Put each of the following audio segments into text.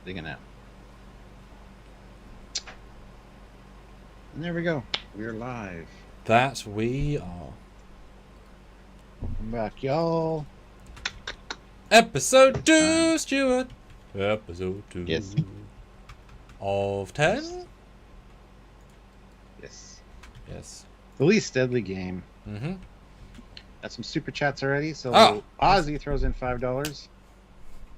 Digging out. And there we go. We're live. That we are. Welcome back, y'all. Episode 2, Stuart. Episode 2. Yes. Of 10? Yes. Yes. The least deadly game. Mm-hmm. Got some super chats already. So Ozzy throws in $5.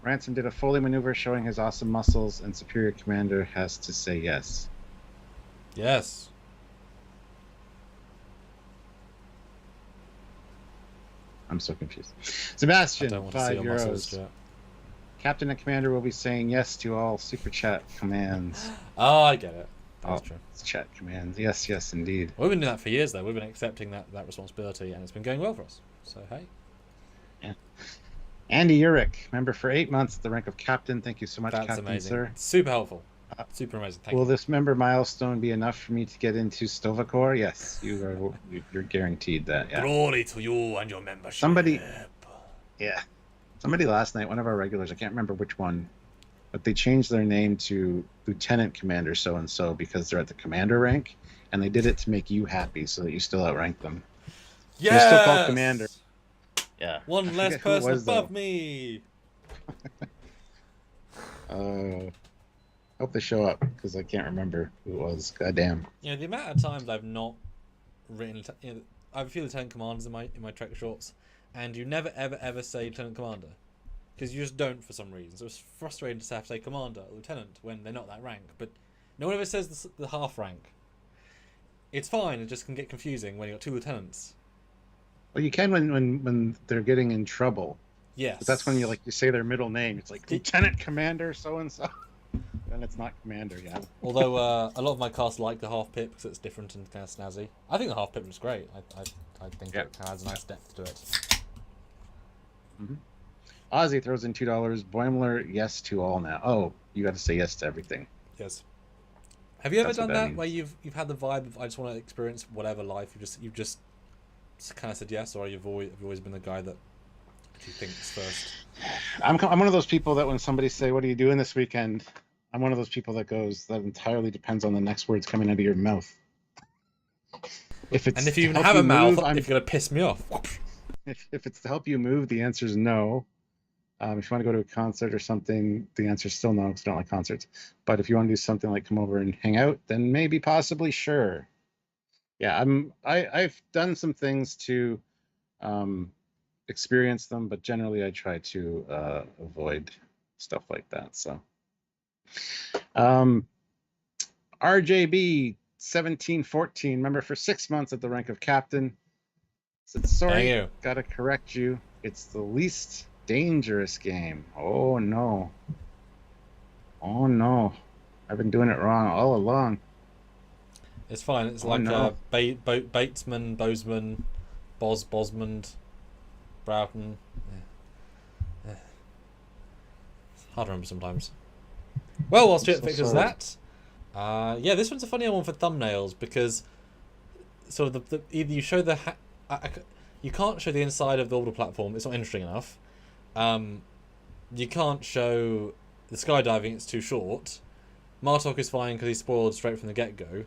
Ransom did a Foley maneuver showing his awesome muscles, and Superior Commander has to say yes. Yes. I'm so confused. Sebastian, I don't want to see your €5. muscles, Stuart. Captain and Commander will be saying yes to all super chat commands. Oh, I get it. That's true. It's chat commands. Yes, yes, indeed. We've been doing that for years, though. We've been accepting that responsibility, and it's been going well for us. So, hey. Yeah. Andy Urich, member for 8 months at the rank of Captain. Thank you so much, That's Captain, amazing. sir. Super helpful. Super amazing. Thank Will you. this member milestone be enough for me to get into Stovacor? Yes, you're guaranteed that. Yeah. Glory to you and your membership. Somebody last night, one of our regulars, I can't remember which one, but they changed their name to Lieutenant Commander so-and-so because they're at the commander rank, and they did it to make you happy so that you still outrank them. Yes! They're still called Commander. Yeah. One less person above me. Hope they show up because I can't remember who it was. Goddamn. You know, the amount of times I've not written, you know, I have a few Lieutenant Commanders in my Trek shorts, and you never ever say Lieutenant Commander because you just don't for some reason. So it's frustrating to have to say Commander or Lieutenant when they're not that rank. But no one ever says the half rank. It's fine. It just can get confusing when you got two lieutenants. Well, you can when they're getting in trouble. Yes. But that's when you say their middle name. It's like Lieutenant Commander so and so. Then it's not Commander, yeah. Although a lot of my cast like the half pip because it's different and kind of snazzy. I think the half pip was great. I think it has a nice depth to it. Mm-hmm. Ozzy throws in $2. Boimler, yes to all now. Oh, you got to say yes to everything. Yes. Have you ever That's what done that that means. where you've had the vibe of I just want to experience whatever life you've just kind of said yes, or have you always been the guy that you thinks first? I'm one of those people that when somebody say, "What are you doing this weekend?" I'm one of those people that goes, "That entirely depends on the next words coming out of your mouth." If you even have a mouth, if you're gonna piss me off. If it's to help you move, the answer is no. If you want to go to a concert or something, the answer is still no because I don't like concerts. But if you want to do something like come over and hang out, then maybe, possibly, sure. Yeah, I've done some things to experience them, but generally I try to avoid stuff like that. So, RJB 1714, member for 6 months at the rank of Captain, said, "Sorry, gotta correct you. It's the least dangerous game." Oh no. Oh no. I've been doing it wrong all along. It's fine. It's Batesman, Bozeman, Bosmond, Broughton. Yeah. It's hard to remember sometimes. Well, whilst Stuart fixes that, yeah, this one's a funny one for thumbnails because sort of either you show you can't show the inside of the orbital platform. It's not interesting enough. You can't show the skydiving. It's too short. Martok is fine because he's spoiled straight from the get-go.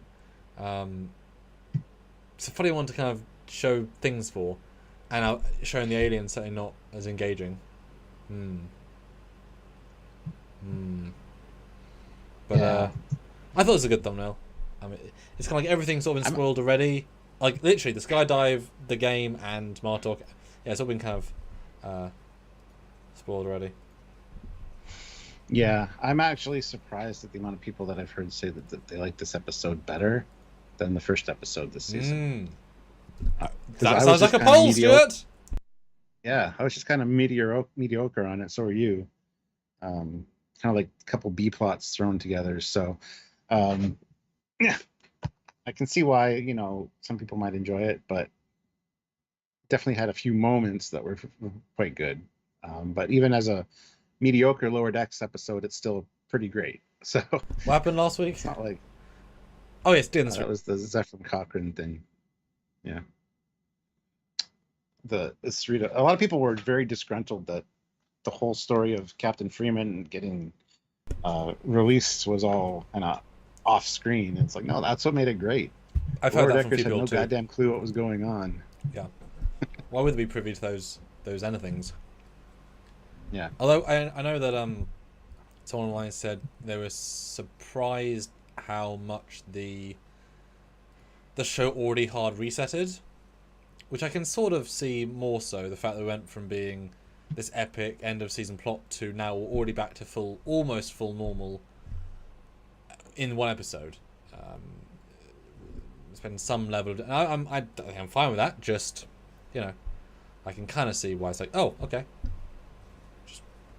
It's a funny one to kind of show things for, and showing the aliens certainly not as engaging. But yeah. I thought it was a good thumbnail. I mean, it's kind of like everything's sort of been spoiled already. Like literally, the skydive, the game, and Martok. Yeah, it's all been kind of spoiled already. Yeah, I'm actually surprised at the amount of people that I've heard say that they like this episode better than the first episod this season. That sounds like a poll, Stuart. Yeah, I was just kind of mediocre on it. So are you. Kind of like a couple B plots thrown together. So, yeah, I can see why some people might enjoy it, but definitely had a few moments that were quite good. But even as a mediocre Lower Decks episode, it's still pretty great. So what happened last week? It's not like yes, that was the Zephyr Cochrane thing. Yeah, the S3E2. A lot of people were very disgruntled that the whole story of Captain Freeman getting release was all kind of off screen. It's like, no, that's what made it great. I've heard Lower that from a Deckers few had people no too. goddamn clue what was going on. Yeah. Why would they be privy to those anythings? Yeah. Although I know that someone online said they were surprised how much the show already hard resetted, which I can sort of see more so. The fact that we went from being this epic end of season plot to now we're already back to almost full normal in one episode. It's been some level of. I'm fine with that. Just, I can kind of see why it's like, oh, okay,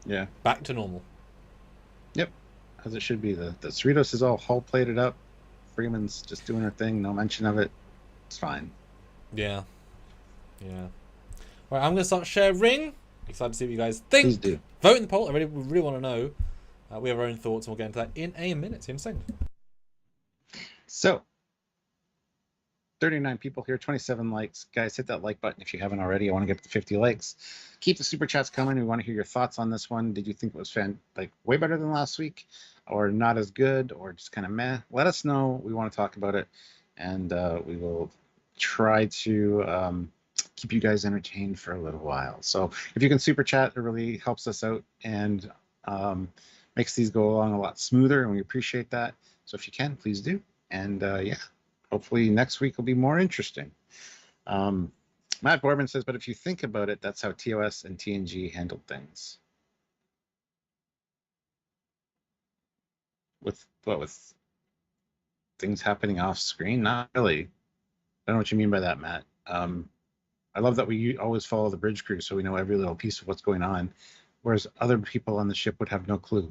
Yeah. back to normal. Yep. As it should be. The Cerritos is all hull plated up. Freeman's just doing her thing. No mention of it. It's fine. Yeah. Right, I'm gonna start sharing. Excited to see what you guys think. Please do. Vote in the poll. I really want to know. We have our own thoughts, and we'll get into that in a minute. In a second. So, 39 people here, 27 likes. Guys, hit that like button if you haven't already. I want to get to 50 likes. Keep the super chats coming. We want to hear your thoughts on this one. Did you think it was way better than last week, or not as good, or just kind of meh? Let us know. We want to talk about it, and we will try to keep you guys entertained for a little while. So if you can super chat, it really helps us out and makes these go along a lot smoother, and we appreciate that. So if you can, please do. And yeah, hopefully next week will be more interesting. Matt Borman says, but if you think about it, that's how TOS and TNG handled things. With things happening off screen? Not really. I don't know what you mean by that, Matt. I love that we always follow the bridge crew so we know every little piece of what's going on, whereas other people on the ship would have no clue.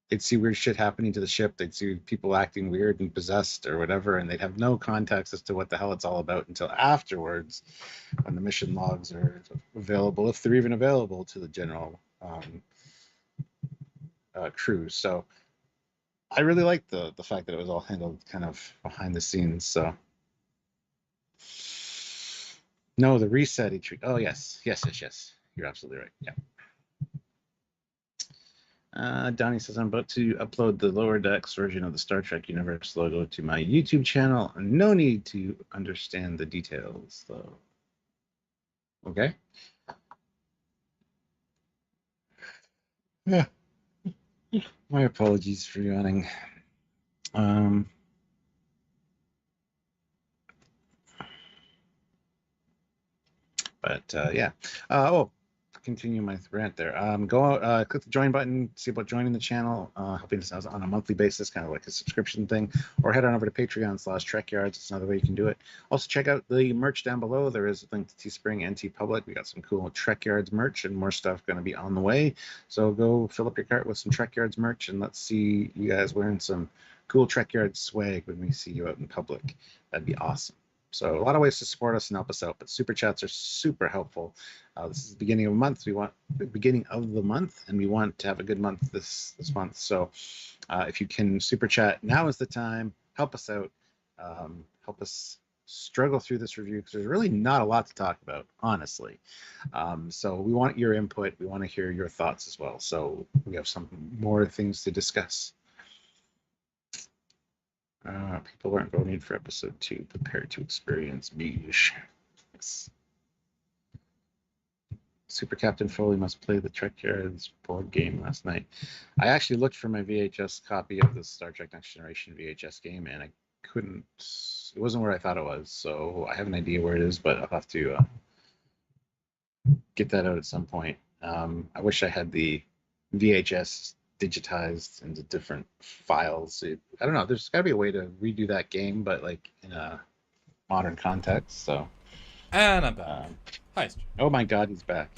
They'd see weird shit happening to the ship. They'd see people acting weird and possessed or whatever, and they'd have no context as to what the hell it's all about until afterwards, when the mission logs are available, if they're even available to the general crew. So I really like the fact that it was all handled kind of behind the scenes. So no, the reset each week. Oh yes. You're absolutely right. Yeah. Donnie says, I'm about to upload the Lower Decks version of the Star Trek Universe logo to my YouTube channel. No need to understand the details, though. Okay. Yeah. My apologies for yawning. But yeah. Continue my rant there. Go click the join button, see about joining the channel, helping us out on a monthly basis, kind of like a subscription thing, or head on over to Patreon/Trekyards. It's another way you can do it. Also, check out the merch down below. There is a link to Teespring and TeePublic. We got some cool Trekyards merch and more stuff going to be on the way. So go fill up your cart with some Trekyards merch, and let's see you guys wearing some cool Trekyards swag when we see you out in public. That'd be awesome. So a lot of ways to support us and help us out, but super chats are super helpful. This is the beginning of a month. We want the beginning of the month, and we want to have a good month this month. So if you can super chat, now is the time. Help us out. Help us struggle through this review because there's really not a lot to talk about, honestly. So we want your input. We want to hear your thoughts as well. So we have some more things to discuss. People aren't voting for episode 2. Prepare to experience beige. Yes. Super Captain Foley must play the Trekyards board game last night. I actually looked for my VHS copy of the Star Trek Next Generation VHS game, and I couldn't. It wasn't where I thought it was, so I have an idea where it is, but I'll have to get that out at some point. I wish I had the VHS digitized into different files. I don't know. There's got to be a way to redo that game, but like in a modern context. So. And I'm back. Hi. Oh my God, he's back.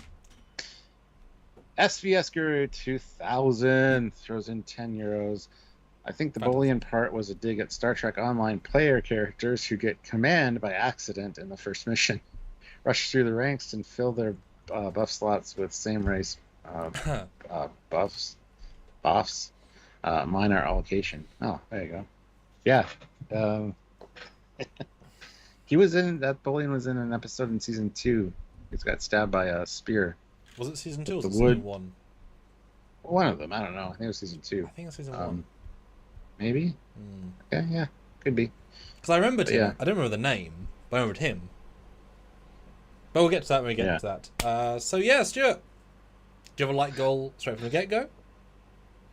SVS Guru 2000 throws in €10. I think the bullying part was a dig at Star Trek Online player characters who get command by accident in the first mission, rush through the ranks and fill their buff slots with same race buffs. Minor allocation. Oh, there you go. Yeah. He was in that. Bullion was in an episode in season 2. He's got stabbed by a spear. Was it season 2 or was it season 1? One of them. I don't know. I think it was season 2. I think it's season 1. Maybe. Okay, yeah, could be. Because I remembered him. Yeah. I don't remember the name, but I remembered him. But we'll get to that when we get to that. So yeah, Stuart, do you have a light goal straight from the get-go?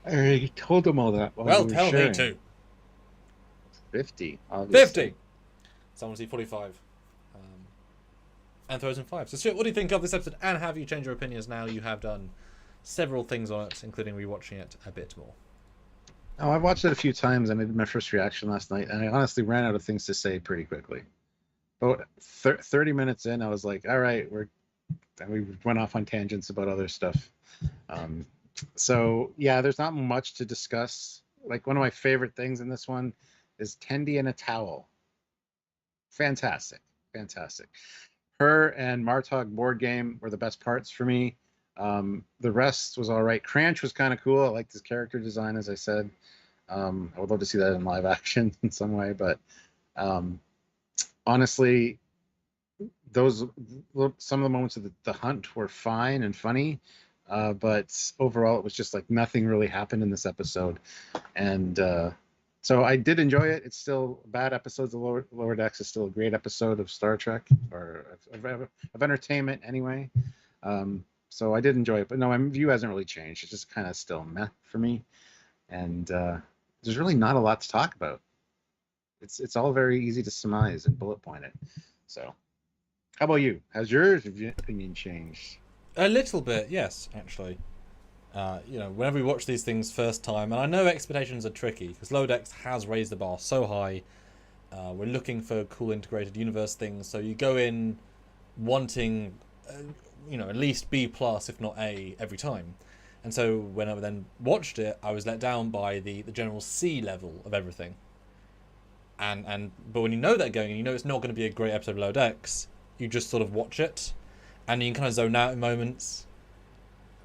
I already told them all that. Well, tell me too. 50. Obviously. 50. Someone see 45. And throws in 5. So Stuart, what do you think of this episode? And have you changed your opinions now you have done several things on it, including rewatching it a bit more? Oh, I've watched it a few times, and I did my first reaction last night, and I honestly ran out of things to say pretty quickly. But 30 minutes in, I was like, all right, we went off on tangents about other stuff. So yeah, there's not much to discuss. Like, one of my favorite things in this one is Tendi in a towel. Fantastic. Her and Martog board game were the best parts for me. The rest was all right. Cranch was kind of cool. I liked his character design, as I said. I would love to see that in live action in some way, but honestly, some of the moments of the hunt were fine and funny, but overall it was just like nothing really happened in this episode. And so I did enjoy it. It's still bad episodes of Lower Decks is still a great episode of Star Trek, or of entertainment anyway. So I did enjoy it, but no, my view hasn't really changed. It's just kind of still meh for me, and there's really not a lot to talk about. It's all very easy to surmise and bullet point it. So, how about you? Has your opinion changed? A little bit, yes, actually. Whenever we watch these things first time, and I know expectations are tricky because Lower Decks has raised the bar so high. We're looking for cool integrated universe things, so you go in wanting, at least B plus, if not A, every time. And so when I then watched it, I was let down by the general C level of everything. But when you know that going, and you know it's not going to be a great episode of Lower Decks, you just sort of watch it, and you can kind of zone out in moments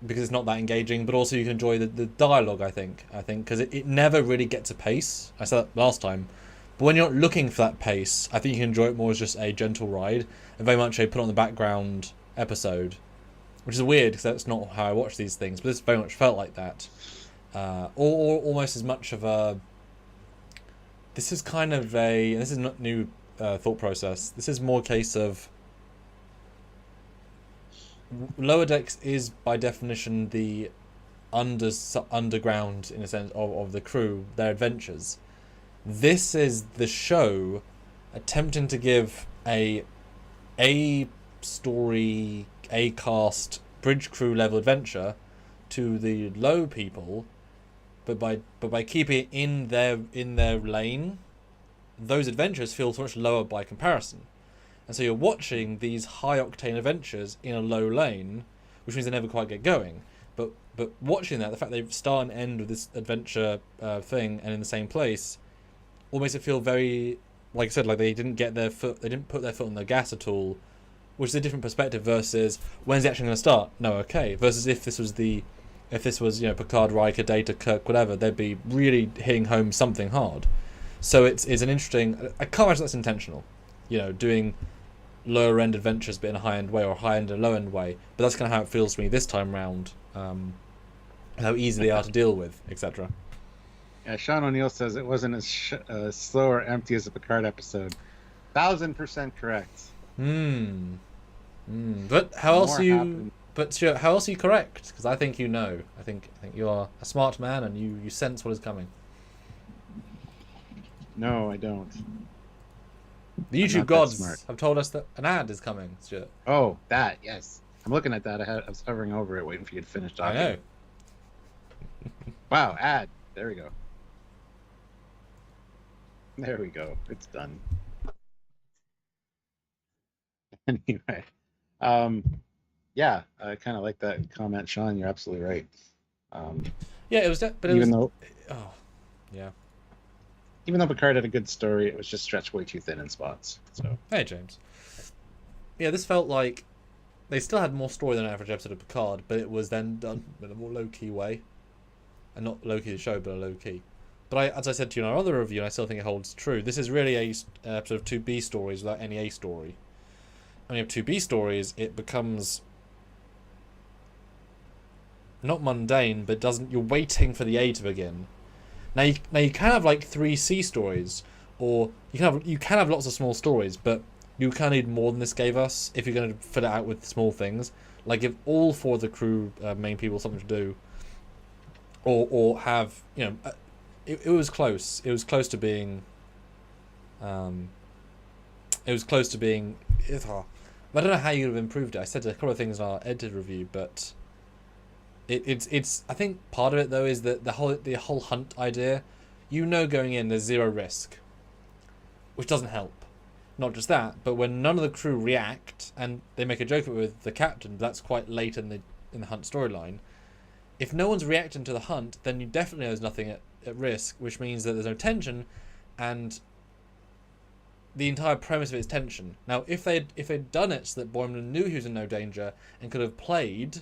because it's not that engaging. But also you can enjoy the dialogue. I think because it never really gets a pace. I said that last time, but when you're not looking for that pace, I think you can enjoy it more as just a gentle ride and very much a put on the background episode, which is weird because that's not how I watch these things. But this very much felt like that, or almost as much of a. This is kind of this is not new thought process. This is more a case of Lower Decks is by definition the underground, in a sense, of the crew, their adventures. This is the show attempting to give a story, a cast, bridge crew level adventure to the low people. But by keeping it in their lane, those adventures feel so much lower by comparison. And so you're watching these high octane adventures in a low lane, which means they never quite get going. But watching that, the fact they start and end with this adventure thing and in the same place, all makes it feel very, like I said, like they didn't put their foot on the gas at all, which is a different perspective versus when's it actually going to start? No, okay. Versus if this was Picard, Riker, Data, Kirk, whatever, they'd be really hitting home something hard. So it's an interesting. I can't imagine that's intentional, doing lower end adventures but in a high end way, or high end and low end way. But that's kind of how it feels to me this time round. How easy they are to deal with, etc. Yeah, Sean O'Neill says it wasn't as slow or empty as a Picard episode. 1000% correct. But how else are you? Happened. But Stuart, how else are you correct? Because I think you know. I think you are a smart man and you sense what is coming. No, I don't. The YouTube gods have told us that an ad is coming, Stuart. Oh, that, yes. I'm looking at that. I was hovering over it, waiting for you to finish talking. I know. Wow, ad. There we go. There we go. It's done. Anyway. Yeah, I kind of like that comment, Sean. You're absolutely right. Yeah, it was that, but even though Picard had a good story, it was just stretched way too thin in spots. So hey, James. Yeah, this felt like they still had more story than an average episode of Picard, but it was then done in a more low key way, and not low key the show, but a low key. But as I said to you in our other review, and I still think it holds true. This is really a episode of 2B stories without any A story. When you have 2B stories, it becomes not mundane, but doesn't. You're waiting for the A to begin. Now you can have like 3 C stories, or you can have lots of small stories, but you kind of need more than this gave us if you're going to fill it out with small things. Like give all 4 of the crew main people something to do, or have it was close. It was close to being. It was close to being. I don't know how you would have improved it. I said a couple of things in our edited review, but it's. I think part of it though is that the whole hunt idea. Going in, there's 0 risk, which doesn't help. Not just that, but when none of the crew react and they make a joke of it with the captain, that's quite late in the hunt storyline. If no one's reacting to the hunt, then you definitely know there's nothing at risk, which means that there's no tension, and the entire premise of it is tension. Now, if they'd done it so that Boimler knew he was in no danger and could have played,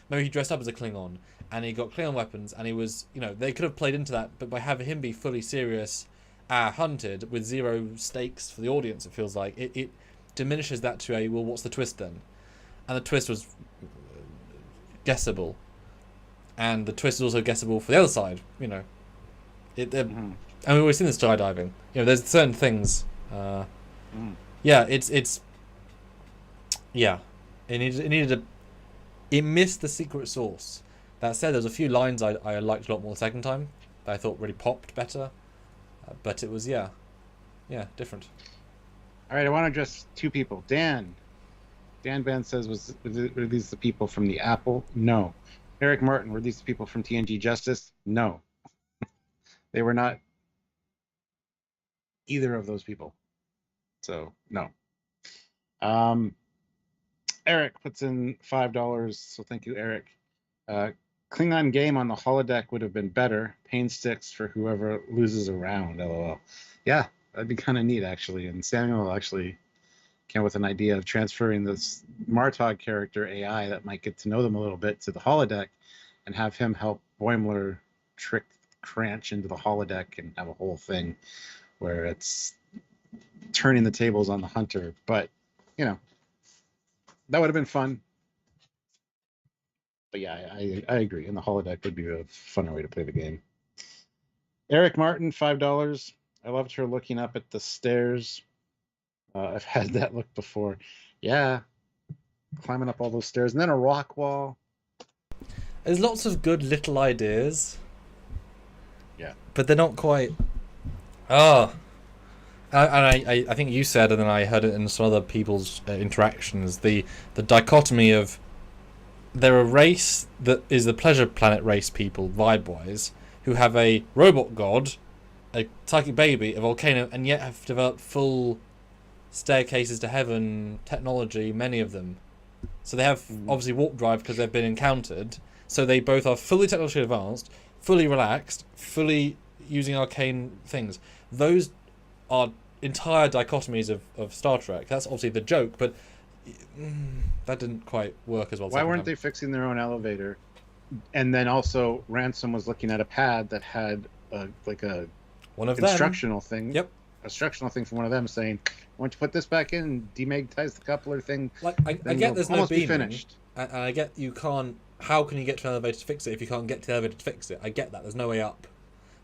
maybe he dressed up as a Klingon and he got Klingon weapons and he was, they could have played into that, but by having him be fully serious, hunted with 0 stakes for the audience, it feels like it diminishes that to a, well, what's the twist then? And the twist was guessable, and the twist is also guessable for the other side. And we've always seen this skydiving. There's certain things. It missed the secret sauce. That said, there's a few lines I liked a lot more the second time that I thought really popped better. But it was, different. All right, I want to address 2 people. Dan Ben says, were these the people from the Apple? No. Eric Martin, were these the people from TNG Justice? No. They were not either of those people. So, no. Eric puts in $5, so thank you, Eric. Klingon game on the holodeck would have been better. Pain sticks for whoever loses a round, lol. Yeah, that'd be kind of neat, actually. And Samuel actually came up with an idea of transferring this Martog character AI that might get to know them a little bit to the holodeck and have him help Boimler trick Cranch into the holodeck and have a whole thing where it's turning the tables on the hunter. But, that would have been fun. But yeah, I agree. And the holodeck would be a funner way to play the game. Eric Martin, $5. I loved her looking up at the stairs. I've had that look before. Yeah, climbing up all those stairs. And then a rock wall. There's lots of good little ideas. Yeah. But they're not quite... Oh. I think you said, and then I heard it in some other people's interactions, the dichotomy of... They're a race that is the Pleasure Planet race people, vibe-wise, who have a robot god, a psychic baby, a volcano, and yet have developed full staircases to heaven technology, many of them. So they have, obviously, warp drive because they've been encountered. So they both are fully technologically advanced, fully relaxed, fully using arcane things. Those are entire dichotomies of Star Trek. That's obviously the joke, but... that didn't quite work as well. Why weren't they fixing their own elevator? And then also Ransom was looking at a pad that had one of instructional thing. Yep. Instructional thing from one of them saying, "Why don't you put this back in and demagnetize the coupler thing?" Like I get there's no beaming, finished. And I get you can't. How can you get to an elevator to fix it if you can't get to the elevator to fix it? I get that. There's no way up.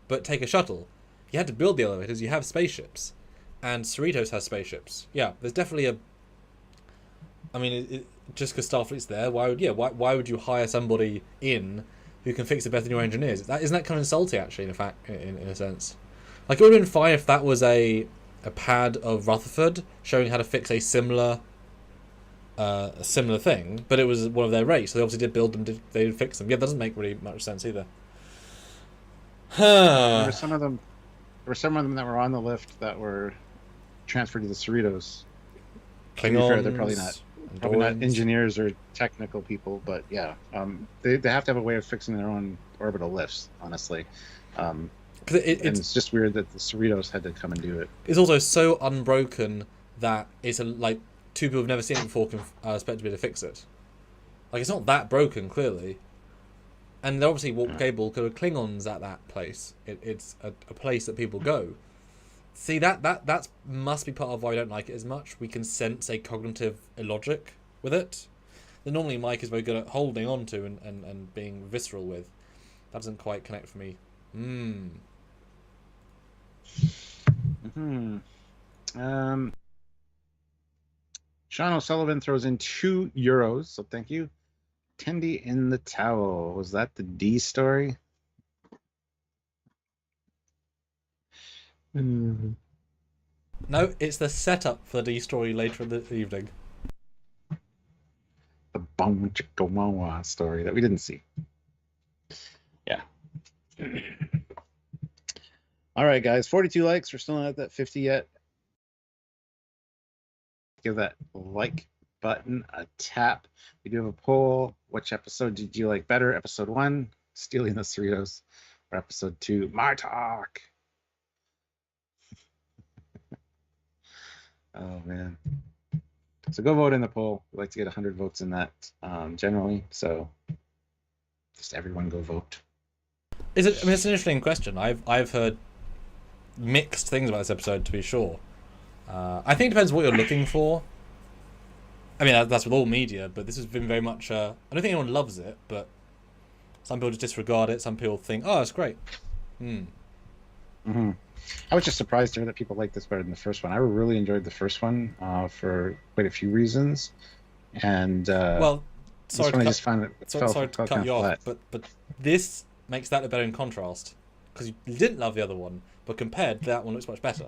But take a shuttle. You had to build the elevators. You have spaceships, and Cerritos has spaceships. Yeah, there's definitely a. I mean, just because Starfleet's there, why would you hire somebody in who can fix it better than your engineers? Isn't that kind of insulting, actually, in a sense? Like, it would have been fine if that was a pad of Rutherford showing how to fix a similar thing, but it was one of their race, so they obviously did build them, they did fix them. Yeah, that doesn't make really much sense either. There were some of them that were on the lift that were transferred to the Cerritos. Klingons, to be fair, they're probably not engineers or technical people, but yeah, they have to have a way of fixing their own orbital lifts, honestly. It's just weird that the Cerritos had to come and do it. It's also so unbroken that it's like two people who've never seen it before can expect to be able to fix it. Like, it's not that broken, clearly. And they're obviously warp capable because of Klingons at that place. It's a place that people go. See, that must be part of why I don't like it as much. We can sense a cognitive illogic with it. that normally Mike is very good at holding on to and being visceral with. That doesn't quite connect for me. Sean O'Sullivan throws in €2, so thank you. Tendi in the towel. Was that the D story? No, it's the setup for the D story later in the evening. The Bong Chickawawa story that we didn't see. Yeah. All right, guys. 42 likes. We're still not at that 50 yet. Give that like button a tap. We do have a poll. Which episode did you like better? Episode 1, Stealing the Cerritos, or episode 2, Martok? Oh, man. So go vote in the poll. We like to get 100 votes in that generally. So just everyone go vote. Is it? I mean, it's an interesting question. I've heard mixed things about this episode, to be sure. I think it depends what you're looking for. I mean, that's with all media, but this has been very much... I don't think anyone loves it, but some people just disregard it. Some people think, oh, it's great. I was just surprised to hear that people like this better than the first one. I really enjoyed the first one for quite a few reasons. And well, sorry to cut you off, but this makes that look better in contrast. Because you didn't love the other one, but compared, that one looks much better.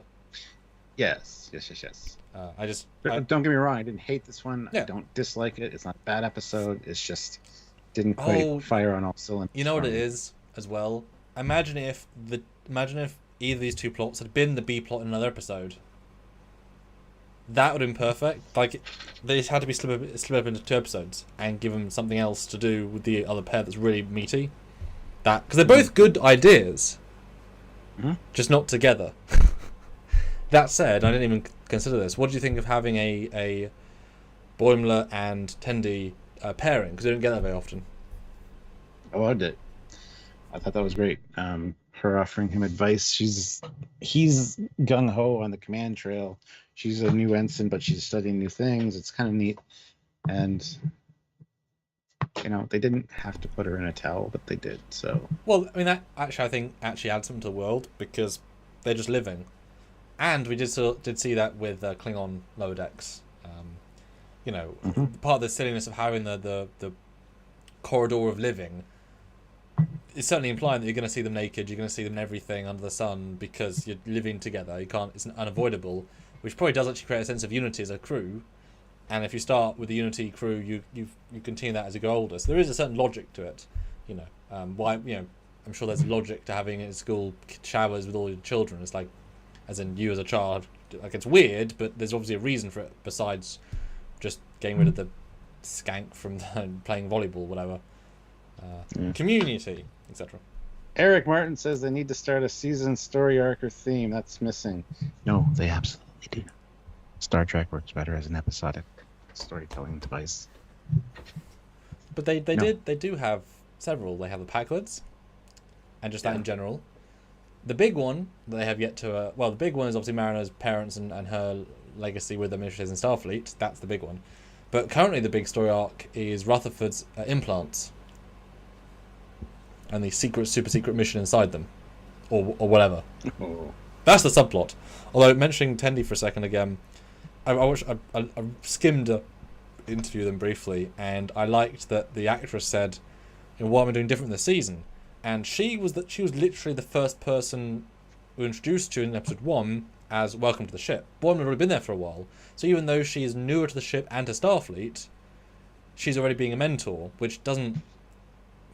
Yes. Don't get me wrong. I didn't hate this one. Yeah. I don't dislike it. It's not a bad episode. It's just didn't quite fire on all cylinders. You know what it is as well. Imagine if either of these two plots had been the B plot in another episode. That would have been perfect. Like they just had to be split up into 2 episodes and give them something else to do with the other pair that's really meaty. That because they're both good ideas, just not together. That said, I didn't even consider this. What do you think of having a Boimler and Tendi pairing? Because they don't get that very often. I loved it. I thought that was great. Her offering him advice. He's gung ho on the command trail. She's a new ensign, but she's studying new things. It's kind of neat. And they didn't have to put her in a towel, but they did. So well, I mean that I think adds something to the world because they're just living. And we did see that with Klingon Lower Decks. Part of the silliness of having the corridor of living is certainly implying that you're going to see them naked, you're going to see them in everything under the sun because you're living together. You can't. It's unavoidable, which probably does actually create a sense of unity as a crew. And if you start with the unity crew, you continue that as you go older. So there is a certain logic to it. I'm sure there's logic to having at school showers with all your children. It's like. As in you as a child, like it's weird, but there's obviously a reason for it besides just getting rid of the skank from playing volleyball, whatever. Community, etc. Eric Martin says they need to start a season story arc or theme. That's missing. No, they absolutely do. Star Trek works better as an episodic storytelling device. But they do have several. They have the Packwards, and just that in general. The big one that they have yet to... the big one is obviously Marina's parents and her legacy with the ministries in Starfleet. That's the big one. But currently the big story arc is Rutherford's implants. And the super secret mission inside them. Or whatever. Oh. That's the subplot. Although, mentioning Tendi for a second again, I skimmed an interview with them briefly, and I liked that the actress said, what am I doing different this season? And she was literally the first person we were introduced to in episode 1 as Welcome to the Ship. Bourne had already been there for a while, so even though she is newer to the ship and to Starfleet, she's already being a mentor, which doesn't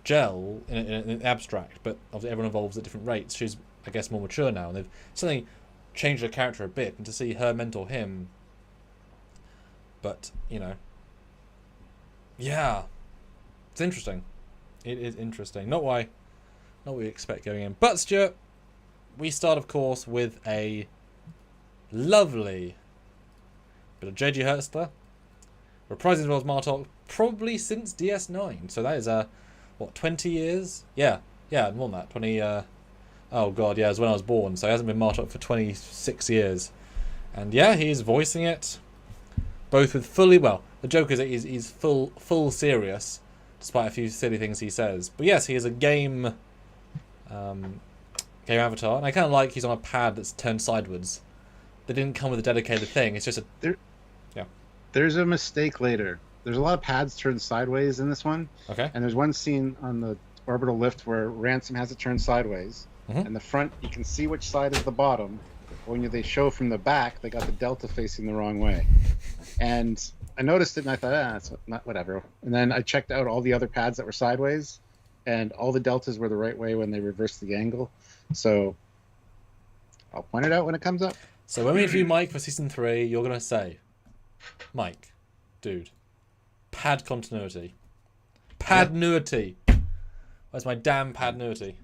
gel in abstract, but obviously everyone evolves at different rates. She's, I guess, more mature now, and they've suddenly changed her character a bit, and to see her mentor him, but, yeah, it's interesting. It is interesting. Not what we expect going in. But, Stuart, we start, of course, with a lovely bit of J.G. Hertzler, reprising the role of Martok, probably since DS9. So that is, 20 years? Yeah, more than that. 20, oh god, yeah, it was when I was born. So he hasn't been Martok for 26 years. And yeah, he's voicing it, both with The joke is that he's full serious, despite a few silly things he says. But yes, he is a game avatar, and I kind of like he's on a pad that's turned sideways. They didn't come with a dedicated thing. It's just a There's a mistake later. There's a lot of pads turned sideways in this one. Okay. And there's one scene on the orbital lift where Ransom has it turned sideways. Mm-hmm. And the front, you can see which side is the bottom. When they show from the back, they got the delta facing the wrong way. And I noticed it and I thought, it's not whatever. And then I checked out all the other pads that were sideways, and all the deltas were the right way when they reversed the angle. So I'll point it out when it comes up. So when we interview Mike for season 3, you're gonna say, Mike, dude, pad continuity, padnuity. Where's my damn padnuity?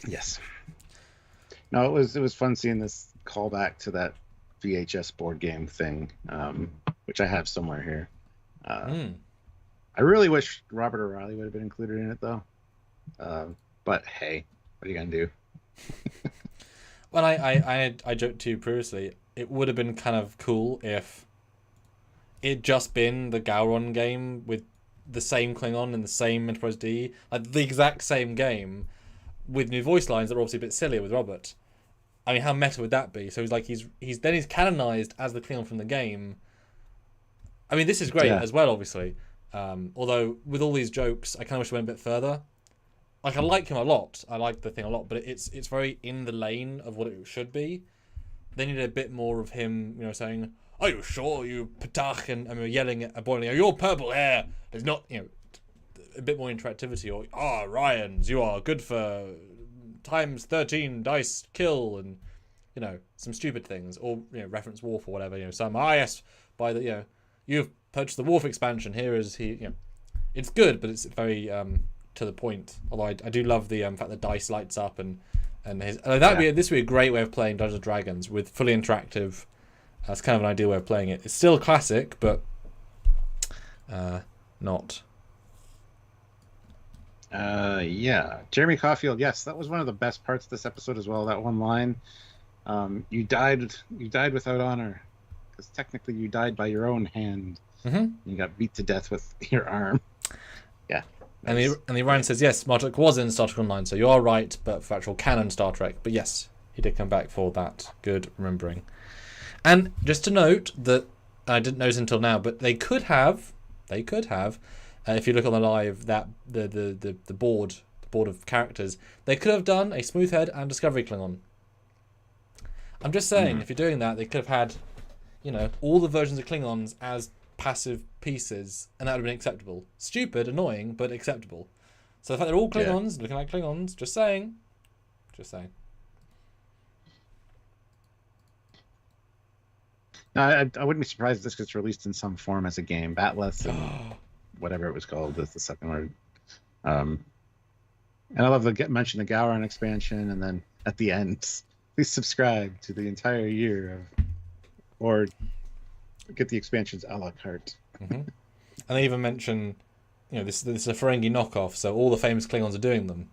Yes. No, it was fun seeing this callback to that VHS board game thing, which I have somewhere here. I really wish Robert O'Reilly would have been included in it, though. But hey, what are you gonna do? Well, I joked to you previously. It would have been kind of cool if it just been the Gowron game with the same Klingon and the same Enterprise D, like the exact same game, with new voice lines that are obviously a bit sillier with Robert. I mean, how meta would that be? So he's canonized as the Klingon from the game. I mean, this is great as well, obviously. Although with all these jokes, I kind of wish I went a bit further. Like, I like him a lot. I like the thing a lot, but it's very in the lane of what it should be. They needed a bit more of him, saying, "Are you sure you patach?" and yelling at a boy, "Your purple hair is not," a bit more interactivity. Or, Ryans, you are good for times 13 dice kill, and some stupid things, or reference Worf or whatever. Some yes, by the you've purchased the Worf expansion. Here is he. It's good, but it's very to the point. Although I do love the fact that dice lights up and his this would be a great way of playing Dungeons and Dragons with fully interactive. That's kind of an ideal way of playing it. It's still classic, but not. Jeremy Caulfield. Yes, that was one of the best parts of this episode as well. That one line, you died without honor, because technically you died by your own hand. Mm-hmm. You got beat to death with your arm. Yeah. And the Ryan says, yes, Star Trek was in Star Trek Online, so you are right, but for actual canon Star Trek. But yes, he did come back for that. Good remembering. And just to note that I didn't notice until now, but they could have, if you look on the live, that the board of characters, they could have done a Smoothhead and Discovery Klingon. I'm just saying, if you're doing that, they could have had, all the versions of Klingons as passive pieces, and that would have been acceptable. Stupid, annoying, but acceptable. So the fact they're all Klingons, looking like Klingons, just saying. I wouldn't be surprised if this gets released in some form as a game. Batleth and whatever it was called is the second word. And I love mention the Gowron expansion, and then at the end, please subscribe to the entire year or get the expansions a la carte. Mm-hmm. And they even mention, this is a Ferengi knockoff, so all the famous Klingons are doing them.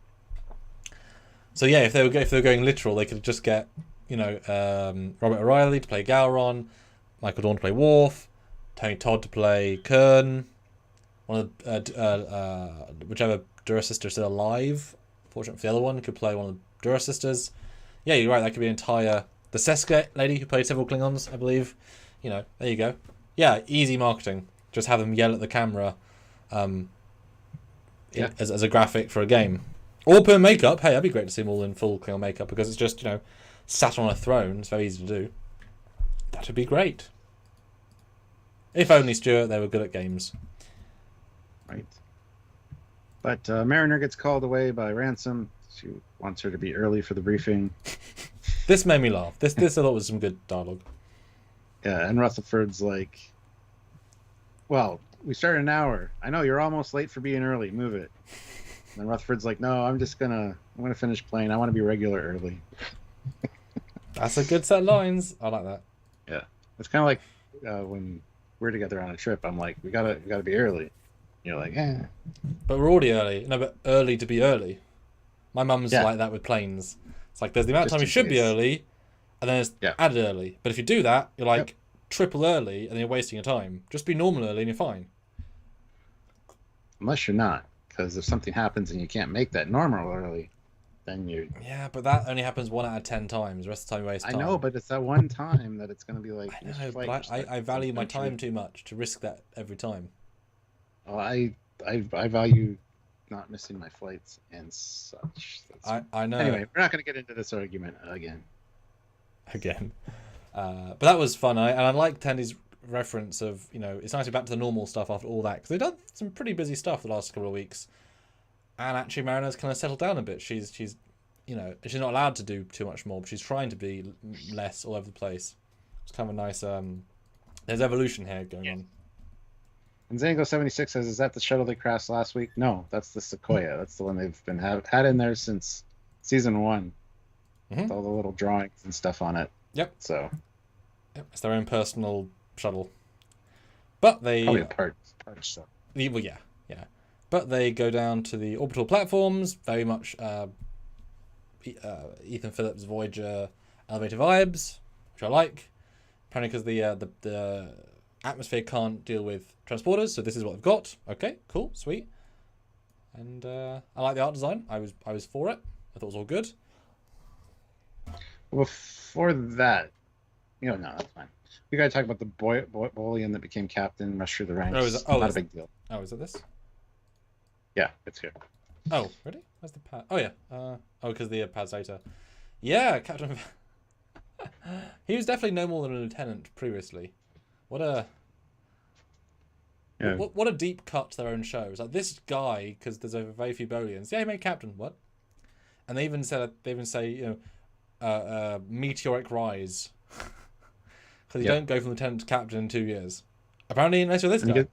So yeah, if they were going literal, they could just get Robert O'Reilly to play Gowron, Michael Dorn to play Worf, Tony Todd to play Kern, one of the whichever Dura sister is still alive. Fortunately for the other one, could play one of the Dura sisters. Yeah, you're right. That could be the Seska lady who played several Klingons, I believe. There you go. Yeah, easy marketing. Just have them yell at the camera as a graphic for a game. Or put in makeup. Hey, that'd be great to see them all in full Klingon makeup, because it's just, sat on a throne. It's very easy to do. That would be great. If only, Stuart, they were good at games. Right. But Mariner gets called away by Ransom. She wants her to be early for the briefing. This made me laugh. This I thought was some good dialogue. Yeah, and Rutherford's like, well, we started an hour. I know you're almost late for being early. Move it. And then Rutherford's like, no, I'm gonna finish playing. I want to be regular early. That's a good set of lines. I like that. Yeah, it's kind of like when we're together on a trip. I'm like, we gotta be early. You're like, eh. But we're already early. No, but early to be early. My mum's like that with planes. It's like there's the amount of time you should be early, and then it's added early. But if you do that, you're like triple early, and then you're wasting your time. Just be normal early, and you're fine. Unless you're not, because if something happens and you can't make that normal early, then you're... Yeah, but that only happens 1 out of 10 times. The rest of the time you waste time. I know, but it's that one time that it's going to be like... I know, but I value my time too much to risk that every time. Well, I value not missing my flights and such. I know. Anyway, we're not going to get into this argument again. But that was fun. And I like Tendy's reference of, you know, it's nice to be back to the normal stuff after all that, because they've done some pretty busy stuff the last couple of weeks, and actually Marina's kind of settled down a bit. She's you know, she's not allowed to do too much more, but she's trying to be less all over the place. It's kind of a nice there's evolution here going on. And Zango76 says, is that the shuttle they crashed last week? No, that's the Sequoia. That's the one they've been had in there since season 1. With all the little drawings and stuff on it. Yep. So it's their own personal shuttle. But they... Probably a part of stuff. Well, yeah. But they go down to the orbital platforms, very much Ethan Phillips' Voyager elevator vibes, which I like. Apparently because the atmosphere can't deal with transporters, so this is what they've got. Okay, cool, sweet. And I like the art design. I was for it. I thought it was all good. Before that, no, that's fine. We got to talk about the Bolian that became captain, rushed through the ranks. Not a big deal. Oh, is it this? Yeah, it's here. Oh, really? Where's the pad? Oh, yeah. Because the pad's later. Yeah, Captain... He was definitely no more than a lieutenant previously. What a deep cut to their own show. It's like, this guy, because there's very few Bolians. Yeah, he made captain. What? And they even say, meteoric rise. Because you don't go from lieutenant to captain in 2 years. Apparently, unless you're this guy.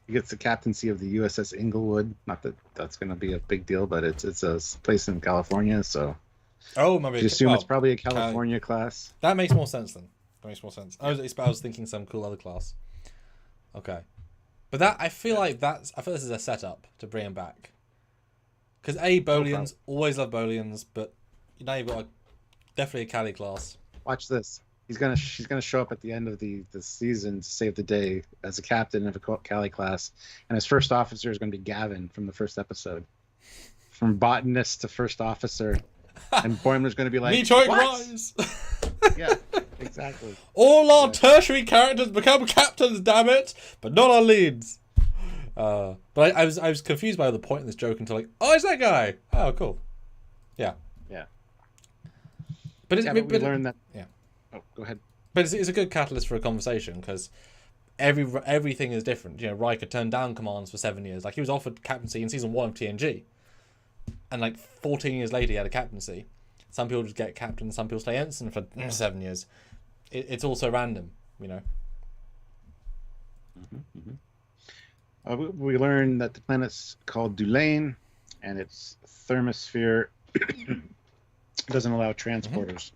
He gets the captaincy of the USS Inglewood. Not that that's going to be a big deal, but it's a place in California, so... Oh, maybe. You assume it's probably a California class. That makes more sense then. That makes more sense. I was thinking some cool other class. Okay. But I feel like this is a setup to bring him back. Because Bolians always love Bolians, but now you've got definitely a Cali class. Watch this. She's gonna show up at the end of the season to save the day as a captain of a Cali class, and his first officer is going to be Gavin from the first episode. From botanist to first officer, and Boimler's going to be like, meteoric rise. Yeah, exactly. All our tertiary characters become captains, damn it, but not our leads. But I was confused by the point in this joke until it's that guy. Oh, cool. Yeah. But we learned that. Yeah. Oh, go ahead. But it's a good catalyst for a conversation, because everything is different. Riker turned down commands for 7 years. Like, he was offered captaincy in season 1 of TNG, and 14 years later he had a captaincy. Some people just get captain, some people stay ensign for 7 years. It's also random, We learned that the planet's called Dulane, and its thermosphere doesn't allow transporters.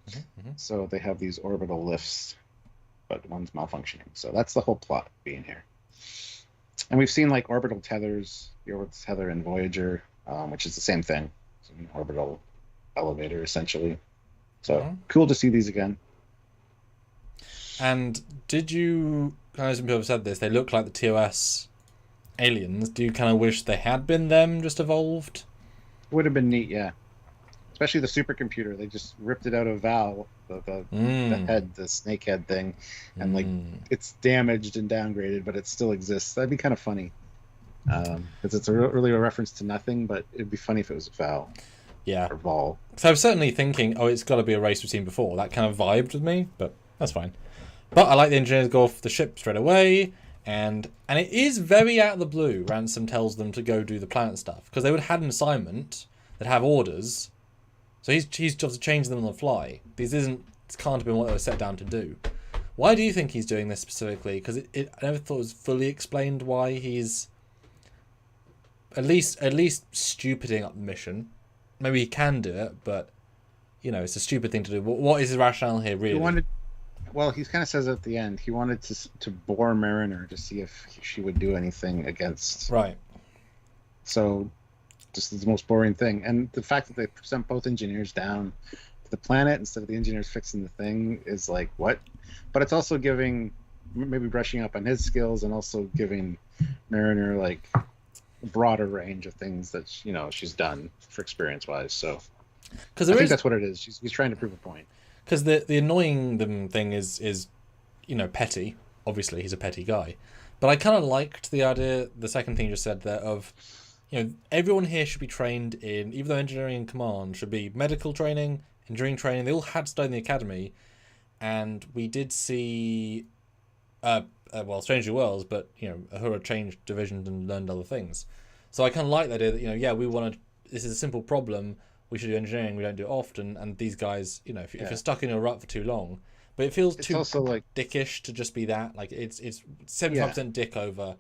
So they have these orbital lifts, but one's malfunctioning. So that's the whole plot being here. And we've seen orbital tethers, the orbital tether in Voyager, which is the same thing. It's an orbital elevator, essentially. So cool to see these again. And did you, some people have said this, they look like the TOS aliens. Do you kind of wish they had been them, just evolved? Would have been neat, yeah. Especially the supercomputer. They just ripped it out of Val, the head, the snake head thing, and it's damaged and downgraded, but it still exists. That'd be kind of funny, because it's really a reference to nothing. But it'd be funny if it was Val. Yeah. Or Vol. So I was certainly thinking, it's got to be a race we've seen before. That kind of vibed with me, but that's fine. But I like the engineers go off the ship straight away, and it is very out of the blue. Ransom tells them to go do the planet stuff, because they would have had an assignment that have orders. So he's just changing them on the fly. This can't have been what they were set down to do. Why do you think he's doing this specifically? Because I never thought it was fully explained why he's at least stupiding up the mission. Maybe he can do it, but it's a stupid thing to do. What is his rationale here, really? He kind of says at the end he wanted to bore Mariner to see if she would do anything against. Right. So, just the most boring thing, and the fact that they sent both engineers down the planet instead of the engineers fixing the thing is like what? But it's also giving maybe brushing up on his skills and also giving Mariner like a broader range of things that she's done for experience wise. So I think that's what it is. He's trying to prove a point. Because the annoying them thing is petty. Obviously, he's a petty guy. But I kind of liked the idea, the second thing you just said there, of everyone here should be trained in, even though engineering and command should be medical training, engineering training. They all had to study in the academy, and we did see, Strangely Worlds, but Uhura changed divisions and learned other things. So I kind of like the idea that we want to. This is a simple problem. We should do engineering. We don't do it often, and these guys, if you're stuck in a rut for too long, but it feels too also like dickish to just be that. Like it's 75% dick over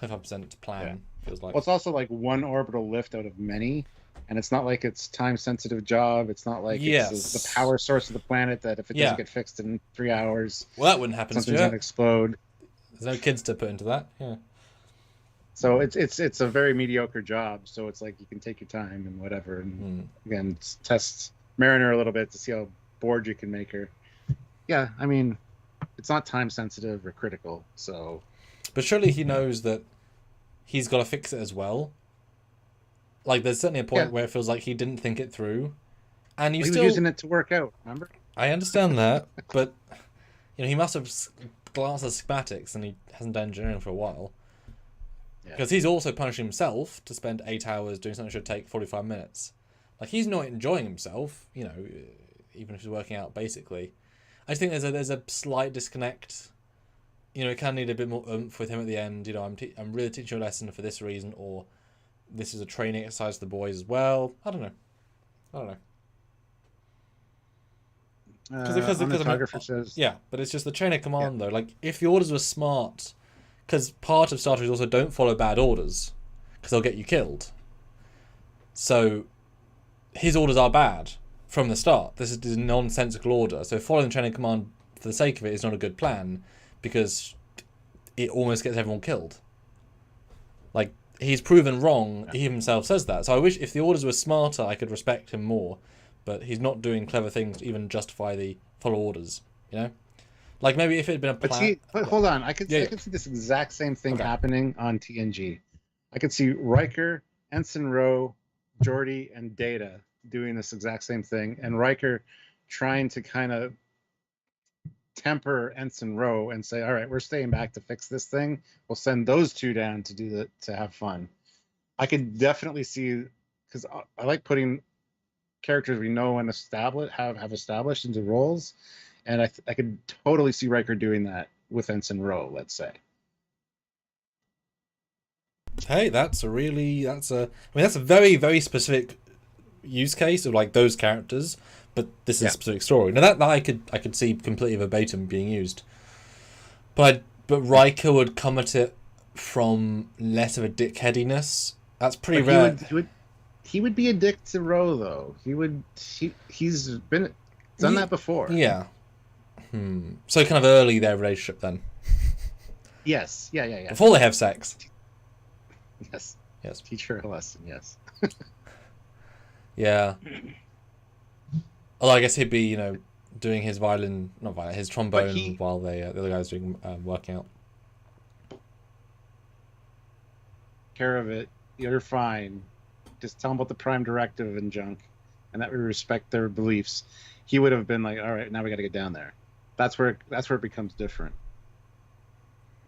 25% plan. Yeah. Feels like. Well, it's also like one orbital lift out of many, and it's not like it's time-sensitive job. It's not like it's the power source of the planet that if it doesn't get fixed in 3 hours, well, that wouldn't happen. Something's gonna explode. There's no kids to put into that. Yeah. So it's a very mediocre job. So it's like you can take your time and whatever, and again test Mariner a little bit to see how bored you can make her. Yeah, I mean, it's not time sensitive or critical. So, but surely he knows that he's got to fix it as well. Like there's certainly a point where it feels like he didn't think it through, and he was using it to work out. Remember? I understand that, but he must have glanced at schematics, and he hasn't done engineering for a while. Because he's also punishing himself to spend 8 hours doing something that should take 45 minutes. Like, he's not enjoying himself, even if he's working out basically. I just think there's a slight disconnect. It can need a bit more oomph with him at the end. I'm really teaching you a lesson for this reason, or this is a training exercise for the boys as well. I don't know. Because the photographer says... Yeah, but it's just the chain of command, though. Like, if the orders were smart... Because part of Star Trek is also don't follow bad orders, because they'll get you killed. So his orders are bad from the start. This is a nonsensical order. So following the chain of command for the sake of it is not a good plan, because it almost gets everyone killed. Like, he's proven wrong. He himself says that. So I wish if the orders were smarter, I could respect him more. But he's not doing clever things to even justify the follow orders, Like maybe if it had been a plan. But hold on, I could see this exact same thing happening on TNG. I could see Riker, Ensign Ro, Geordi, and Data doing this exact same thing, and Riker trying to kind of temper Ensign Ro and say, "All right, we're staying back to fix this thing. We'll send those two down to have fun." I could definitely see, because I like putting characters we know and have established into roles. And I could totally see Riker doing that with Ensign Ro, let's say. Hey, that's a very, very specific use case of like those characters, but this is a specific story. Now that I could see completely verbatim being used. But Riker would come at it from less of a dickheadiness. That's pretty rare. He would be a dick to Ro though. He's been done that before. Yeah. So kind of early their relationship then. Yes. Yeah. Before they have sex. Yes. Teach her a lesson. Yes. Yeah. Although I guess he'd be, doing his his trombone while the other guy's doing working out. Care of it. You're fine. Just tell them about the Prime Directive and junk, and that we respect their beliefs. He would have been like, all right, now we got to get down there. That's where it becomes different.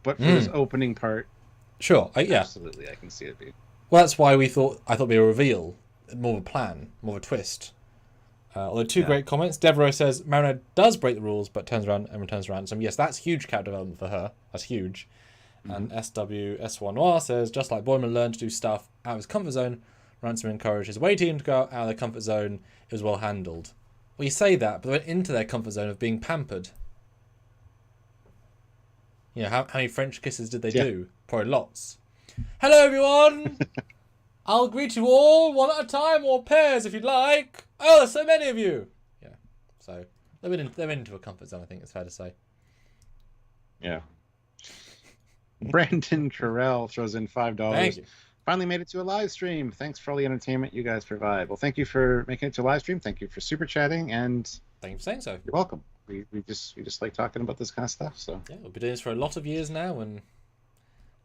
But for this opening part, sure, absolutely, I can see it being. Well, that's why I thought it'd be a reveal, more of a plan, more of a twist. Although two great comments. Devereaux says Mariner does break the rules, but turns around and returns to ransom. Yes, that's huge character development for her. That's huge. And SWS1 Noir says, just like Boimler learned to do stuff out of his comfort zone, Ransom encouraged his away team to go out of their comfort zone. It was well handled. Well, you say that, but they went into their comfort zone of being pampered. How many French kisses did they do? Probably lots. Hello, everyone! I'll greet you all one at a time, or pairs if you'd like. Oh, there's so many of you! Yeah, so they're into a comfort zone, I think it's fair to say. Yeah. Brandon Carell throws in $5. Finally made it to a live stream. Thanks for all the entertainment you guys provide. Well, thank you for making it to a live stream. Thank you for super chatting, and thank you for saying so. You're welcome. We just like talking about this kind of stuff. So yeah, we've been doing this for a lot of years now, and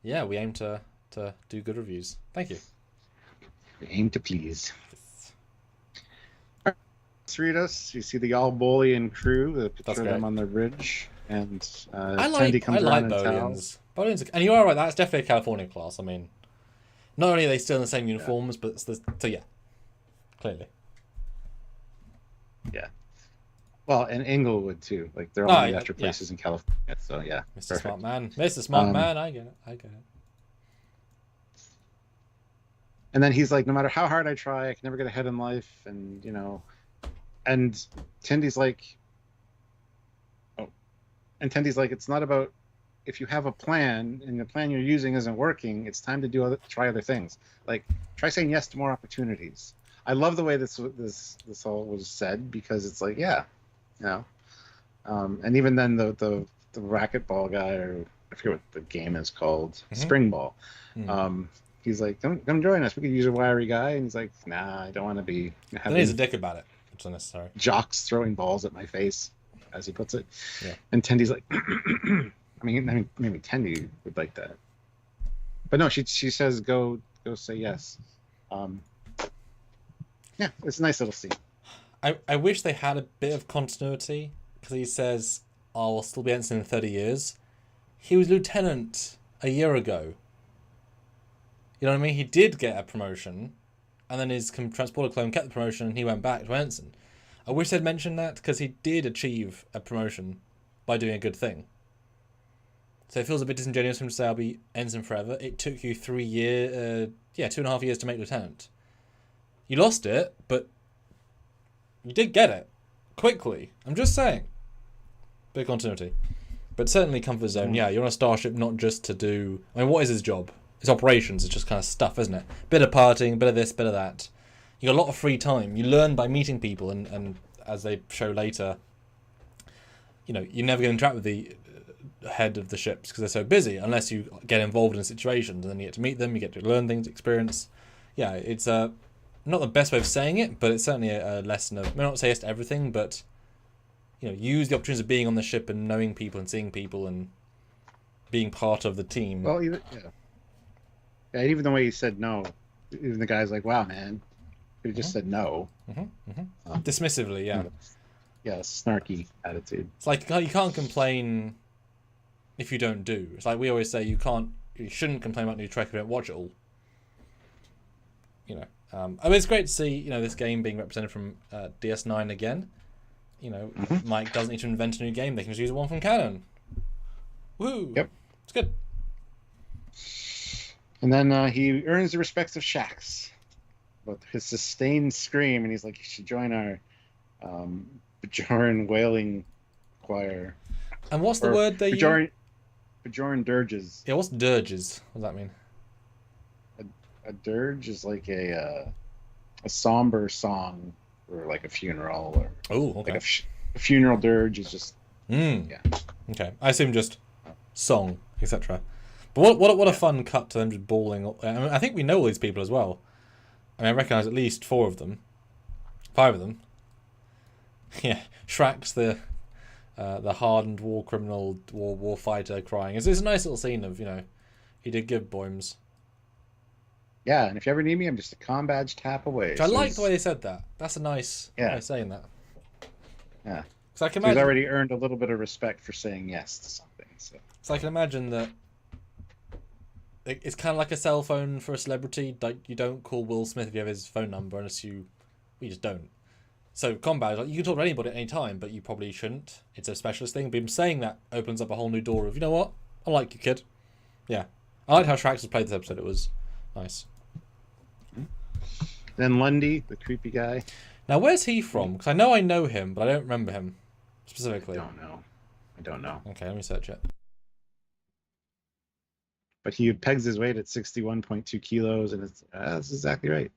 yeah, we aim to do good reviews. Thank you. We aim to please. Let's read us. You see the All-Bolian crew, the picture of them on the bridge, and Tendi comes around and tells. Bolians, and you are right. That's definitely a California class. I mean, not only are they still in the same uniforms, but so yeah, clearly. Yeah. Well, and Inglewood too. Like they're all named after places in California. So yeah. Mr. Perfect. Smart Man. Mr. Smart Man, I get it. And then he's like, no matter how hard I try, I can never get ahead in life. And and Tendy's like, it's not about if you have a plan and the plan you're using isn't working, it's time to try other things. Like try saying yes to more opportunities. I love the way this all was said, because it's like, and even then the racquetball guy, or I forget what the game is called, spring ball. He's like, come join us. We could use a wiry guy. And he's like, nah, I don't want to be. Then he's a dick about it. It's unnecessary. Jocks throwing balls at my face, as he puts it. Yeah. And Tendy's like, I mean, maybe Tendy would like that. But no, she says, go say yes. Yeah, it's a nice little scene. I wish they had a bit of continuity, because he says, I'll still be ensign in 30 years. He was lieutenant a year ago. You know what I mean? He did get a promotion, and then his transporter clone kept the promotion, and he went back to ensign. I wish they'd mentioned that, because he did achieve a promotion by doing a good thing. So it feels a bit disingenuous for him to say, I'll be ensign forever. It took you 2.5 years to make lieutenant. You lost it, but you did get it quickly. I'm just saying. Bit of continuity. But certainly comfort zone. Yeah, you're on a starship not just to do... I mean, what is his job? It's operations. It's just kind of stuff, isn't it? Bit of partying, bit of this, bit of that. You got a lot of free time. You learn by meeting people, and as they show later, you're never going to interact with the head of the ships because they're so busy, unless you get involved in situations, and then you get to meet them, you get to learn things, experience. Yeah, it's not the best way of saying it, but it's certainly a lesson of, I mean, not say yes to everything, but use the opportunities of being on the ship and knowing people and seeing people and being part of the team. Well, even the way he said no, even the guy's like, wow, man, he just said no. Dismissively, yeah. Yeah, snarky attitude. It's like you can't complain if you don't do. It's like we always say, you shouldn't complain about new Trek if you don't watch it all. I mean, it's great to see this game being represented from DS9 again. Mike doesn't need to invent a new game; they can just use one from canon. Woo! Yep, it's good. And then he earns the respects of Shax with his sustained scream, and he's like, "You should join our Bajoran wailing choir." And what's the word they use? Bajoran dirges. Yeah, what's dirges? What does that mean? A dirge is like a somber song or like a funeral. Or okay. Like a funeral dirge is just yeah. Okay, I assume just song, etc. But what a fun cut to them just bawling. I mean, I think we know all these people as well. I mean, I recognise at least 5 of them. Yeah, Shrak's the hardened war criminal, war fighter crying. It's a nice little scene of he did give boims. Yeah, and if you ever need me, I'm just a comm badge tap away. I like the way they said that. That's a nice way of saying that. Yeah. So I can imagine he's already earned a little bit of respect for saying yes to something. So I can imagine that it's kind of like a cell phone for a celebrity. Like, you don't call Will Smith if you have his phone number, unless you just don't. So combat, you can talk to anybody at any time, but you probably shouldn't. It's a specialist thing. But him saying that opens up a whole new door of, you know what? I like you, kid. Yeah. I liked how Shrax was played this episode. It was nice. Then Lundy, the creepy guy. Now, where's he from? Because I know him, but I don't remember him specifically. I don't know. Okay, let me search it. But he pegs his weight at 61.2 kilos, and that's exactly right.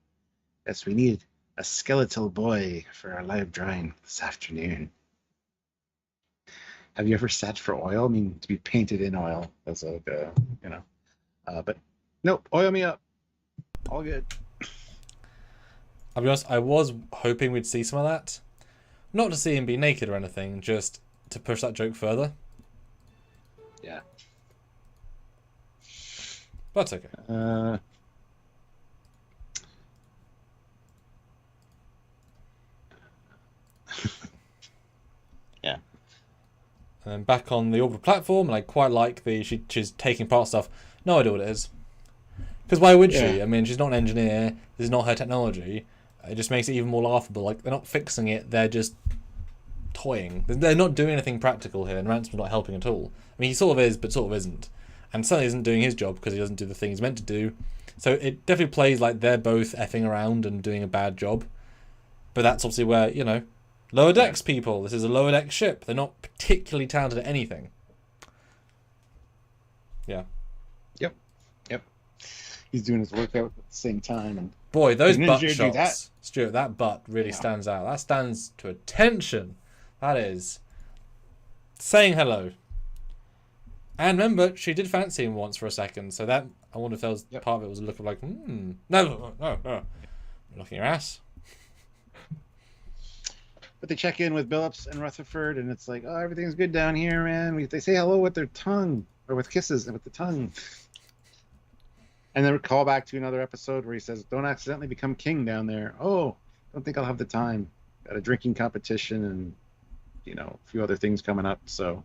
Yes, we need a skeletal boy for our live drawing this afternoon. Have you ever sat for oil? I mean, to be painted in oil. That's like, but nope, oil me up. all good. I'll be honest, I was hoping we'd see some of that. Not to see him be naked or anything, just to push that joke further. Yeah. But that's okay. Yeah. And then back on the orbital platform, and I quite like she's taking apart stuff. No idea what it is. Because why would she? I mean, she's not an engineer. This is not her technology. It just makes it even more laughable. Like, they're not fixing it. They're just toying. They're not doing anything practical here, and Ransom's not helping at all. I mean, he sort of is, but sort of isn't. And certainly isn't doing his job because he doesn't do the thing he's meant to do. So it definitely plays like they're both effing around and doing a bad job. But that's obviously where, you know, Lower Decks people. This is a Lower Decks ship. They're not particularly talented at anything. Yeah. Yep. He's doing his workout at the same time. And boy, those butt shots, Stuart, that butt really stands out. That stands to attention. That is saying hello. And remember, she did fancy him once for a second, so that, I wonder if that was part of it was a look of like, no, looking your ass. But they check in with Billups and Rutherford, and it's like, oh, everything's good down here, man. They say hello with their tongue, or with kisses, and with the tongue. And then we call back to another episode where he says, don't accidentally become king down there. Oh, don't think I'll have the time. Got a drinking competition and, you know, a few other things coming up, so...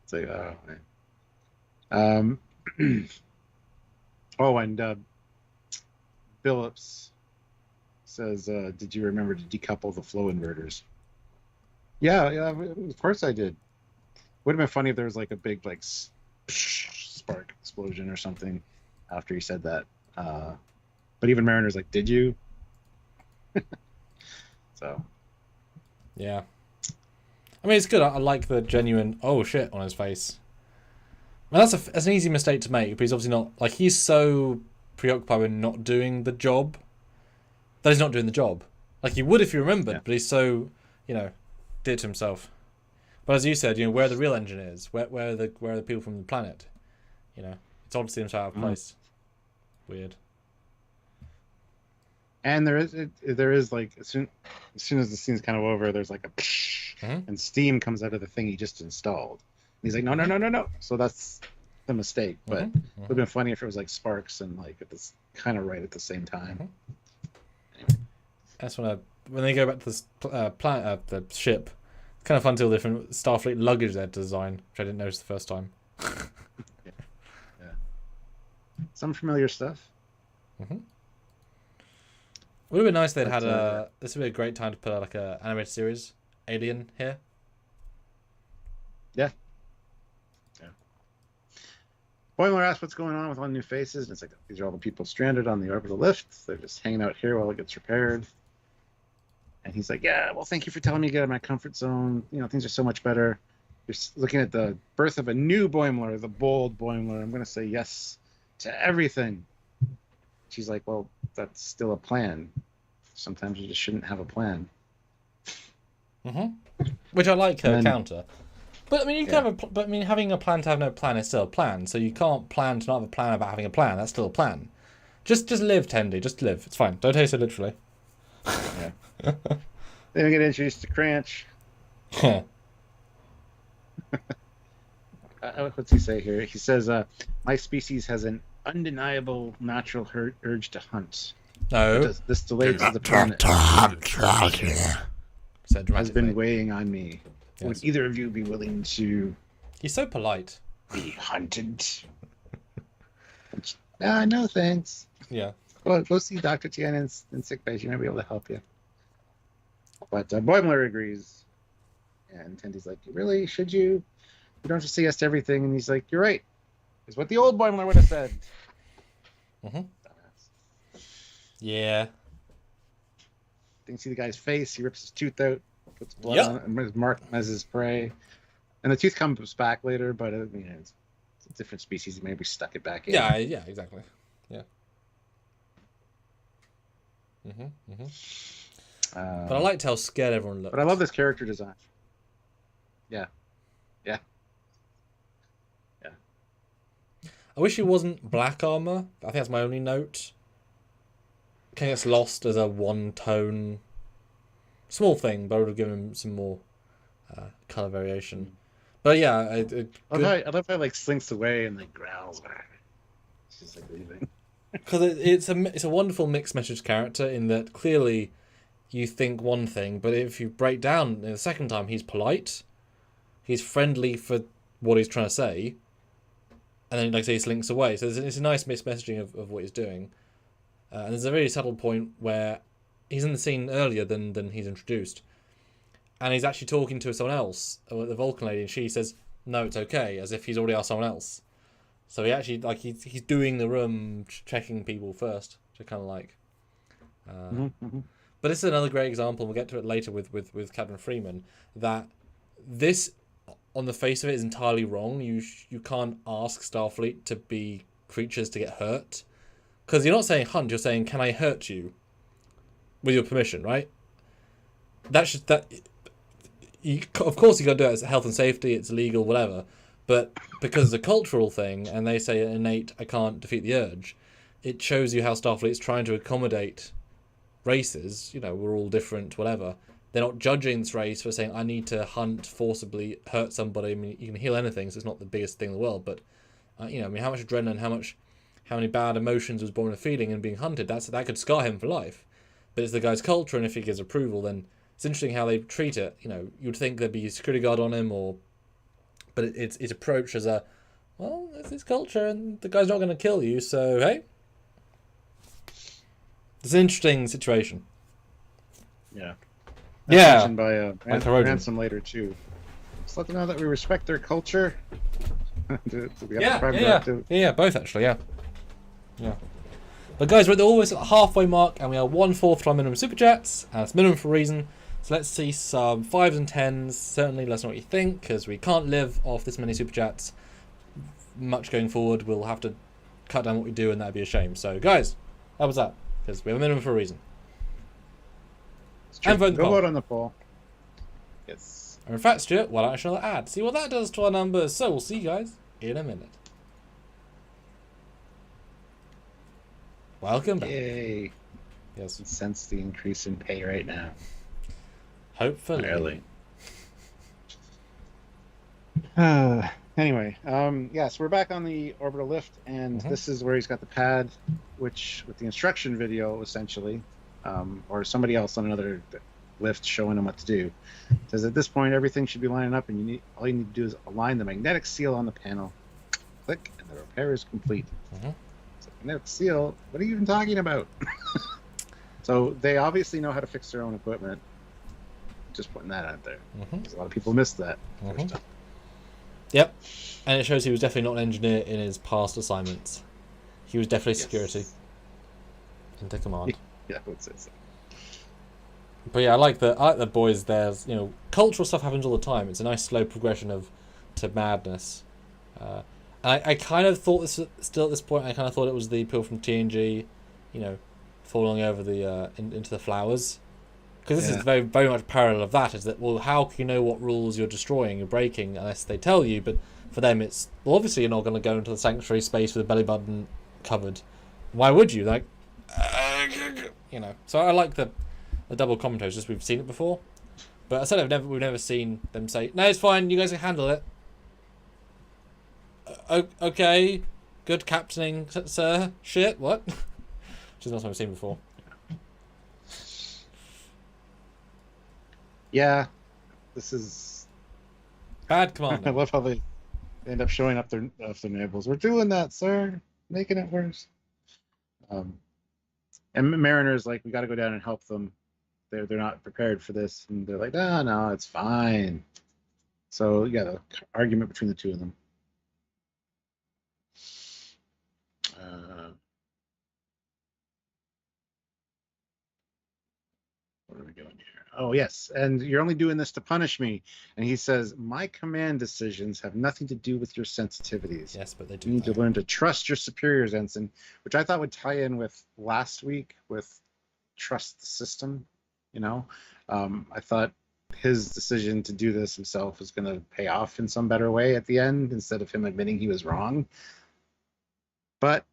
It's like, oh, man. Oh, and Billups says, did you remember to decouple the flow inverters? Yeah, of course I did. Would have been funny if there was like a big like spark explosion or something after he said that. But even Mariner's like, did you? So. Yeah. I mean, it's good. I like the genuine, oh shit, on his face. I mean, that's an easy mistake to make, but he's obviously not, like, he's so preoccupied with not doing the job that he's not doing the job. Like, he would if he remembered, but he's so, you know, did it to himself. But as you said, you know, where are the real engineers? Where are the people from the planet? You know, it's odd to see them so out of place. Weird. And there is like, as soon as the scene's kind of over, there's like a and steam comes out of the thing he just installed. And he's like, no. So that's the mistake. But it would have been funny if it was like sparks and like it was kind of right at the same time. Anyway. That's when they go back to this planet, the ship. It's kind of fun to see all the different Starfleet luggage they had to design, which I didn't notice the first time. Yeah. Some familiar stuff. Would have been nice if they'd had a... This would be a great time to put out like a animated series, Alien, here. Yeah. Boimler asks what's going on with all the new faces, and it's like, these are all the people stranded on the orbital lift. They're just hanging out here while it gets repaired. And he's like, yeah, well, thank you for telling me to get out of my comfort zone. You know, things are so much better. You're looking at the birth of a new Boimler, the bold Boimler. I'm going to say yes to everything. She's like, well, that's still a plan. Sometimes you just shouldn't have a plan. Which I like her counter. But I mean, you can have but I mean, having a plan to have no plan is still a plan. So you can't plan to not have a plan about having a plan. That's still a plan. Just live, Tendi. Just live. It's fine. Don't take it so literally. Yeah. Then we get introduced to Cranch. What's he say here? He says, my species has an undeniable natural urge to hunt. No. This delay to the planet has been weighing on me. Yes. Would either of you be willing to... He's so polite. ...be hunted? No, thanks. Yeah. Well, go see Dr. Tian in sickbay. She might be able to help you. But Boimler agrees. And Tendy's like, really? Should you? You don't just say yes to everything. And he's like, you're right. It's what the old Boimler would have said. Yeah. Then you see the guy's face. He rips his tooth out, puts blood on it, and marks him as his prey. And the tooth comes back later, but it's a different species. He maybe stuck it back in. Yeah, exactly. Yeah. But I liked how scared everyone looked. But I love this character design. Yeah. I wish it wasn't black armor. I think that's my only note. It kind of gets lost as a one-tone, small thing, but I would have given him some more color variation. But yeah, I love how like slinks away and like growls. It's just like leaving. Because it's a wonderful mixed message character in that clearly you think one thing, but if you break down the second time, he's polite, he's friendly for what he's trying to say, and then, like I say, he slinks away. So it's a nice mixed messaging of what he's doing. And there's a very subtle point where he's in the scene earlier than he's introduced, and he's actually talking to someone else, the Vulcan lady, and she says, "No, it's okay," as if he's already asked someone else. So he actually, like, he's doing the room, checking people first, to kind of like. But this is another great example. We'll get to it later with Captain Freeman. That this, on the face of it, is entirely wrong. You can't ask Starfleet to be creatures to get hurt, because you're not saying hunt. You're saying, can I hurt you? With your permission, right? Of course you got to do it as health and safety. It's legal, whatever. But because it's a cultural thing, and they say innate, I can't defeat the urge, it shows you how Starfleet is trying to accommodate races. You know, we're all different, whatever. They're not judging this race for saying, I need to hunt, forcibly hurt somebody. I mean, you can heal anything, so it's not the biggest thing in the world. But, how much adrenaline, how many bad emotions was born of feeling and being hunted, that could scar him for life. But it's the guy's culture, and if he gives approval, then it's interesting how they treat it. You know, you'd think there'd be a security guard on him, but it's approached as it's his culture, and the guy's not going to kill you, so hey. It's an interesting situation. Yeah. That's mentioned by Ransom later too. Just let them know that we respect their culture. Yeah, both actually, yeah. But guys, we're always at the halfway mark, and we are 1/4 to our minimum super chats, and it's minimum for a reason. So let's see some 5s and 10s. Certainly, let us know what you think, because we can't live off this many super chats much going forward. We'll have to cut down what we do, and that'd be a shame. So, guys, how was that? Because we have a minimum for a reason. And vote vote on the poll. Yes. And in fact, Stuart, why don't I show that ad? See what that does to our numbers. So we'll see you guys in a minute. Welcome back. Yay. Yes. I sense the increase in pay right now. Hopefully. Barely. Anyway, yes, we're back on the orbital lift, and this is where he's got the pad, which with the instruction video essentially, or somebody else on another lift showing him what to do. It says at this point everything should be lining up, and all you need to do is align the magnetic seal on the panel. Click, and the repair is complete. So magnetic seal? What are you even talking about? So they obviously know how to fix their own equipment. Just putting that out there. A lot of people missed that first time. Yep, and it shows he was definitely not an engineer in his past assignments. He was definitely security. Into command. Yeah, I would say so. But yeah, I like the boys. There's cultural stuff happens all the time. It's a nice slow progression to madness. I kind of thought this still at this point. I kind of thought it was the people from TNG, falling over the into the flowers. Because this is very, very much parallel of that, is that, well, how can you know what rules you're destroying, you're breaking, unless they tell you? But for them, it's, well, obviously you're not going to go into the sanctuary space with a belly button covered. Why would you? Like, So I like the double commentaries, just we've seen it before. But I said we've never seen them say, no, it's fine, you guys can handle it. Okay, good captaining, sir. Shit, what? Which is not something I've seen before. Yeah, this is bad command. I love how they end up showing up their nibbles. We're doing that, sir. Making it worse. And Mariner's like, we got to go down and help them. They're not prepared for this, and they're like, no, it's fine. So yeah, the argument between the two of them. Where are we going here? Oh, yes. And you're only doing this to punish me. And he says, my command decisions have nothing to do with your sensitivities. Yes, but they do. You need to learn to trust your superiors, Ensign, which I thought would tie in with last week with trust the system. I thought his decision to do this himself was going to pay off in some better way at the end, instead of him admitting he was wrong. but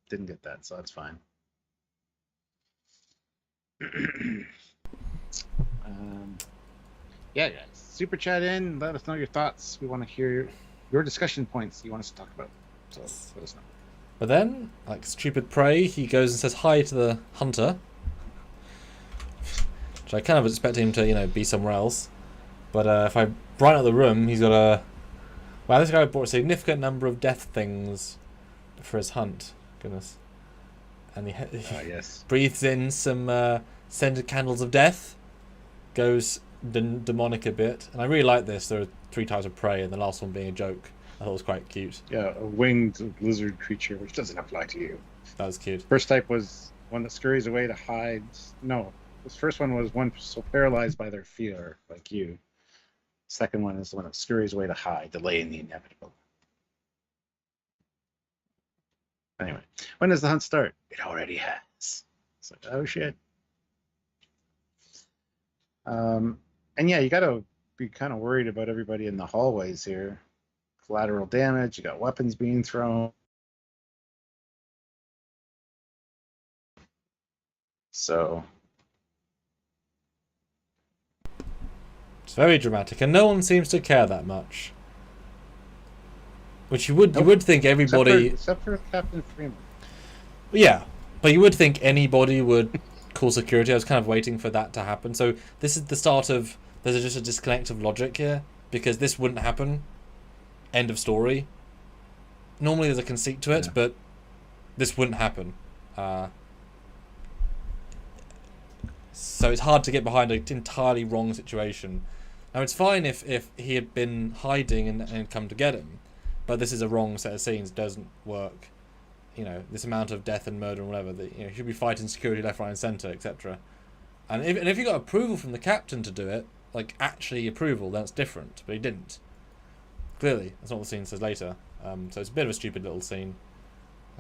didn't get that, so that's fine. Yeah, guys, super chat in. Let us know your thoughts. We want to hear your discussion points you want us to talk about. So let us know. But then, like stupid prey, he goes and says hi to the hunter, which I kind of expect him to, you know, be somewhere else. But if I brighten up the room, he's got a... Wow, this guy brought a significant number of death things for his hunt. Goodness. And he yes. breathes in some scented candles of death. Goes demonic a bit. And I really like this. There are 3 types of prey, and the last one being a joke. I thought it was quite cute. Yeah, a winged lizard creature, which doesn't apply to you. That was cute. First type was one that scurries away to hide. No, this first one was one so paralyzed by their fear, like you. Second one is the one that scurries away to hide, delaying the inevitable. Anyway, when does the hunt start? It already has. It's like, oh shit. And yeah, you got to be kind of worried about everybody in the hallways here. Collateral damage, you got weapons being thrown. So it's very dramatic, and no one seems to care that much. Which you would think everybody, except for Captain Freeman. Yeah, but you would think anybody would call security. I was kind of waiting for that to happen. So this is the start of there's just a disconnect of logic here, because this wouldn't happen. End of story. Normally there's a conceit to it, yeah. But this wouldn't happen. So it's hard to get behind an entirely wrong situation. Now it's fine if he had been hiding and come to get him, but this is a wrong set of scenes. Doesn't work. You know, this amount of death and murder and whatever. That, you know, you should be fighting security left, right, and centre, etc. And if you got approval from the captain to do it, like actually approval, that's different. But he didn't. Clearly, that's not what the scene says later. So it's a bit of a stupid little scene.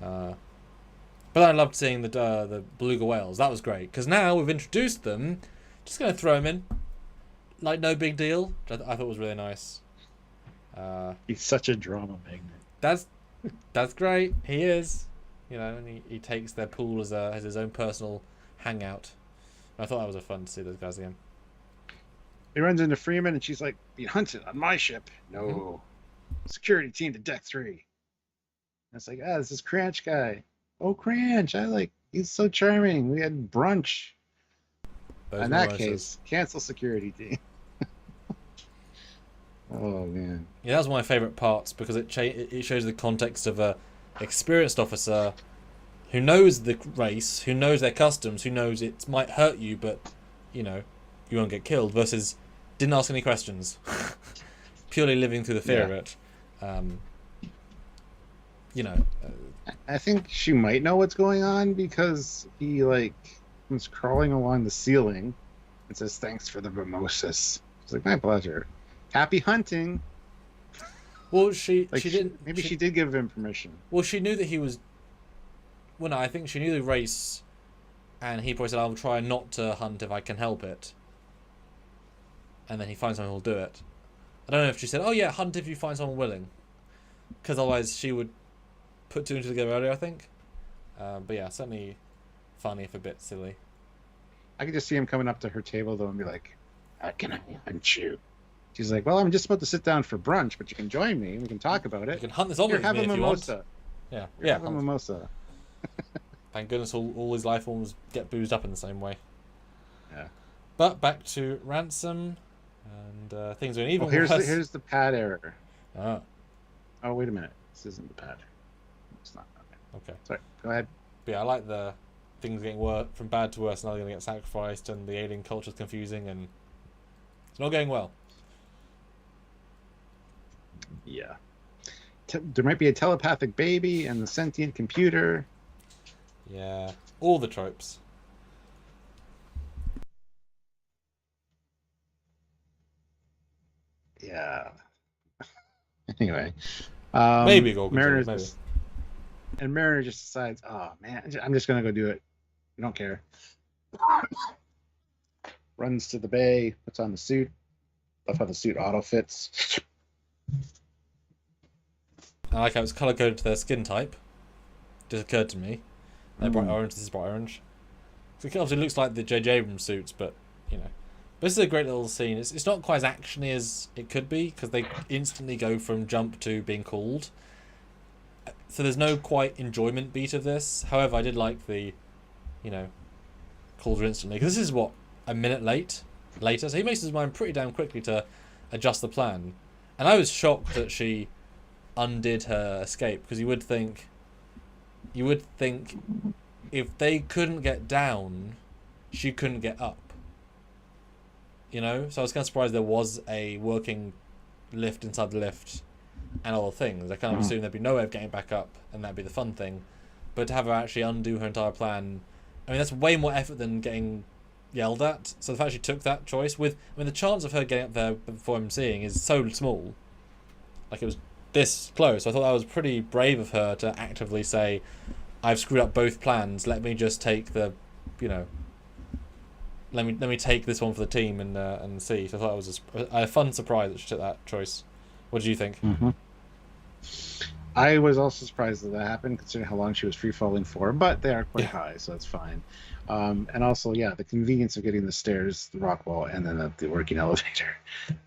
But I loved seeing the beluga whales. That was great, because now we've introduced them. Just going to throw them in, like no big deal. Which I thought was really nice. He's such a drama magnet. That's great. He is, you know, and he takes their pool as his own personal hangout. I thought that was fun to see those guys again. He runs into Freeman, and she's like, "Be hunted on my ship." No. Mm-hmm. Security team to deck 3. And it's like, this is Cranch guy. Oh, Cranch, he's so charming. We had brunch. In that case, cancel security team. Oh man. Yeah, that was one of my favourite parts, because it shows the context of a experienced officer who knows the race, who knows their customs, who knows it might hurt you, but you know you won't get killed, versus didn't ask any questions, purely living through the fear of it. You know, I think she might know what's going on, because he comes crawling along the ceiling and says, "Thanks for the mimosas." She's like, "My pleasure. Happy hunting." Well, she didn't. Maybe she did give him permission. Well, she knew that he was. Well, no, I think she knew the race, and he probably said, "I'll try not to hunt if I can help it." And then he finds someone who'll do it. I don't know if she said, "Oh yeah, hunt if you find someone willing," because otherwise she would put 2 and 2 together earlier, I think. But yeah, certainly funny if a bit silly. I could just see him coming up to her table though and be like, "How can I hunt you?" She's like, "Well, I'm just about to sit down for brunch, but you can join me. We can talk about it. You can hunt this omelet with me if you want." Yeah, have a mimosa. Thank goodness all his life forms get boozed up in the same way. Yeah. But back to Ransom, and things are even worse. Here's the pad error. Oh, wait a minute. This isn't the pad. It's not. Okay. Sorry. Go ahead. But yeah, I like the things getting worse, from bad to worse. Now they're going to get sacrificed, and the alien culture's confusing, and it's not going well. Yeah. There might be a telepathic baby and the sentient computer. Yeah, all the tropes. Yeah. Anyway, maybe go. Maybe. And Mariner just decides, "Oh man, I'm just gonna go do it. I don't care." Runs to the bay, puts on the suit. Love how the suit auto fits. I like how it's colour coded to their skin type. Just occurred to me. They're bright orange. This is bright orange. So it obviously looks like the J.J. Abrams suits, but you know. But this is a great little scene. It's not quite as actiony as it could be because they instantly go from jump to being called. So there's no quite enjoyment beat of this. However, I did like the, you know, called her instantly because this is what a minute later. So he makes his mind pretty damn quickly to adjust the plan. And I was shocked that she undid her escape because you would think if they couldn't get down, she couldn't get up. You know, so I was kind of surprised there was a working lift inside the lift and all the things. I kind of assumed there'd be no way of getting back up, and that'd be the fun thing. But to have her actually undo her entire plan, I mean, that's way more effort than getting yelled at. So the fact she took that choice the chance of her getting up there before him seeing is so small. Like, it was this close. So I thought that was pretty brave of her to actively say, I've screwed up both plans, let me just take the, you know, let me take this one for the team and see. So I thought it was a fun surprise that she took that choice. What did you think? I was also surprised that happened, considering how long she was free falling for. But they are quite high, so it's fine. And also, the convenience of getting the stairs, the rock wall, and then the working elevator.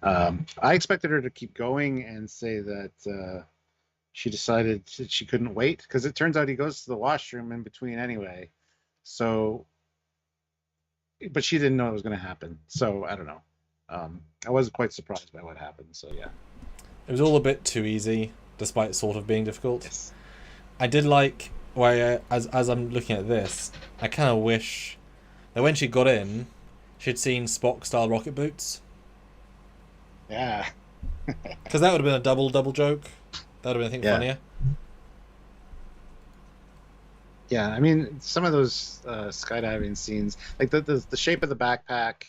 I expected her to keep going and say that she decided that she couldn't wait, because it turns out he goes to the washroom in between anyway. So. But she didn't know it was going to happen, so I don't know. I was quite surprised by what happened, so yeah. It was all a bit too easy, despite sort of being difficult. Yes. I did like, as I'm looking at this, I kind of wish that when she got in, she'd seen Spock-style rocket boots. Yeah. Because that would have been a double joke. That would have been, I think, funnier. Yeah, I mean, some of those skydiving scenes, like the shape of the backpack,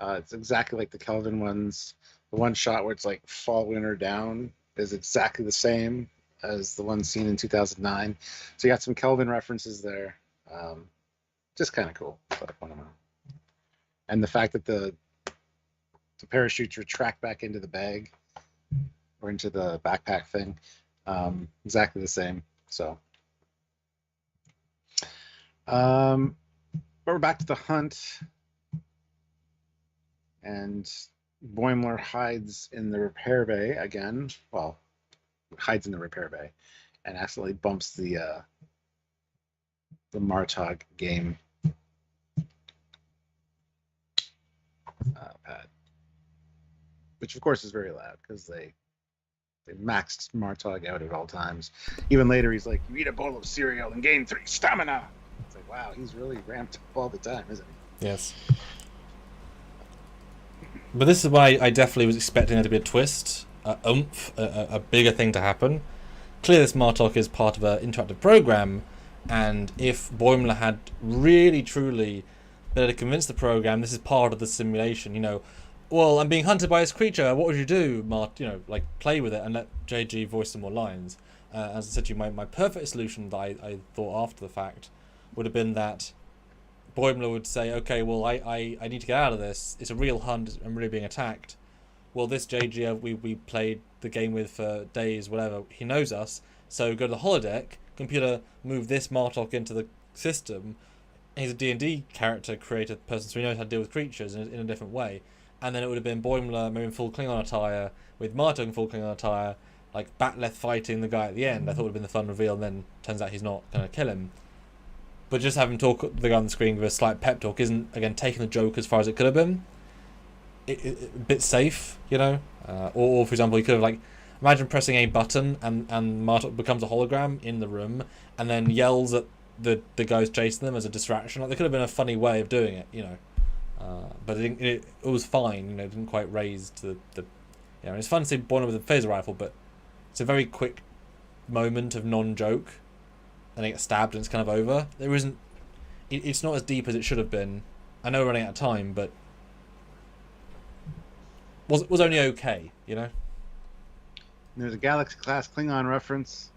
it's exactly like the Kelvin ones. The one shot where it's like following her down is exactly the same as the one seen in 2009. So you got some Kelvin references there. Just kind of cool. And the fact that the parachutes retract back into the bag or into the backpack thing, exactly the same. So. But we're back to the hunt, and Boimler hides in the repair bay again. Well, hides in the repair bay, and accidentally bumps the Martog game pad, which of course is very loud because they maxed Martog out at all times. Even later, he's like, "You eat a bowl of cereal and gain 3 stamina." It's like, wow, he's really ramped up all the time, isn't he? Yes. But this is why I definitely was expecting there to be a twist, a bigger thing to happen. Clearly, this Martok is part of an interactive program, and if Boimler had really, truly been able to convince the program this is part of the simulation, you know, well, I'm being hunted by this creature, what would you do, Mart? You know, like, play with it and let JG voice some more lines. As I said to you, my perfect solution that I thought after the fact would have been that Boimler would say, okay, well, I need to get out of this. It's a real hunt. I'm really being attacked. Well, this JG we played the game with for days, whatever. He knows us. So go to the holodeck. Computer, move this Martok into the system. He's a D&D character created person, so he knows how to deal with creatures in a different way. And then it would have been Boimler maybe in full Klingon attire, with Martok in full Klingon attire, like Batleth fighting the guy at the end. I thought it would have been the fun reveal, and then turns out he's not going to kill him. But just having talk the guy on the screen with a slight pep talk isn't, again, taking the joke as far as it could have been. A bit safe, you know? Or, for example, you could have, like, imagine pressing a button and Martok becomes a hologram in the room and then yells at the guys chasing them as a distraction. Like, there could have been a funny way of doing it, you know? But it was fine, you know, it didn't quite raise to the you know, it's fun to see Boimler with a phaser rifle, but it's a very quick moment of non-joke. And they get stabbed and it's kind of over. There isn't... It's not as deep as it should have been. I know we're running out of time, but... Was only okay, you know? There's a Galaxy-class Klingon reference,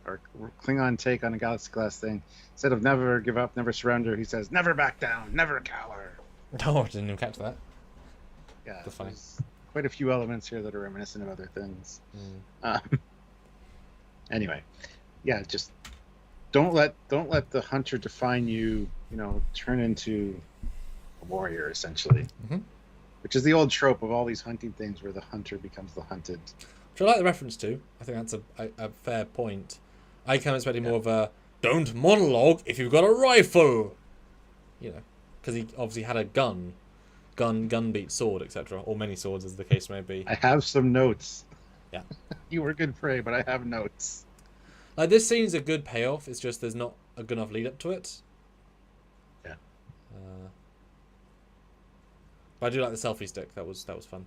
or Klingon take on a Galaxy-class thing. Instead of never give up, never surrender, he says, never back down, never cower. Oh, I didn't even catch that. Yeah, that's funny. There's quite a few elements here that are reminiscent of other things. Anyway, yeah, just don't let the hunter define you. You know, turn into a warrior essentially, which is the old trope of all these hunting things where the hunter becomes the hunted. Which I like the reference to. I think that's a fair point. I kind of expecting more of a don't monologue if you've got a rifle. You know, because he obviously had a gun beats sword, etc., or many swords as the case may be. I have some notes. Yeah. You were good prey, but I have notes. Like, this scene's a good payoff. It's just there's not a good enough lead up to it. Yeah. But I do like the selfie stick. That was fun.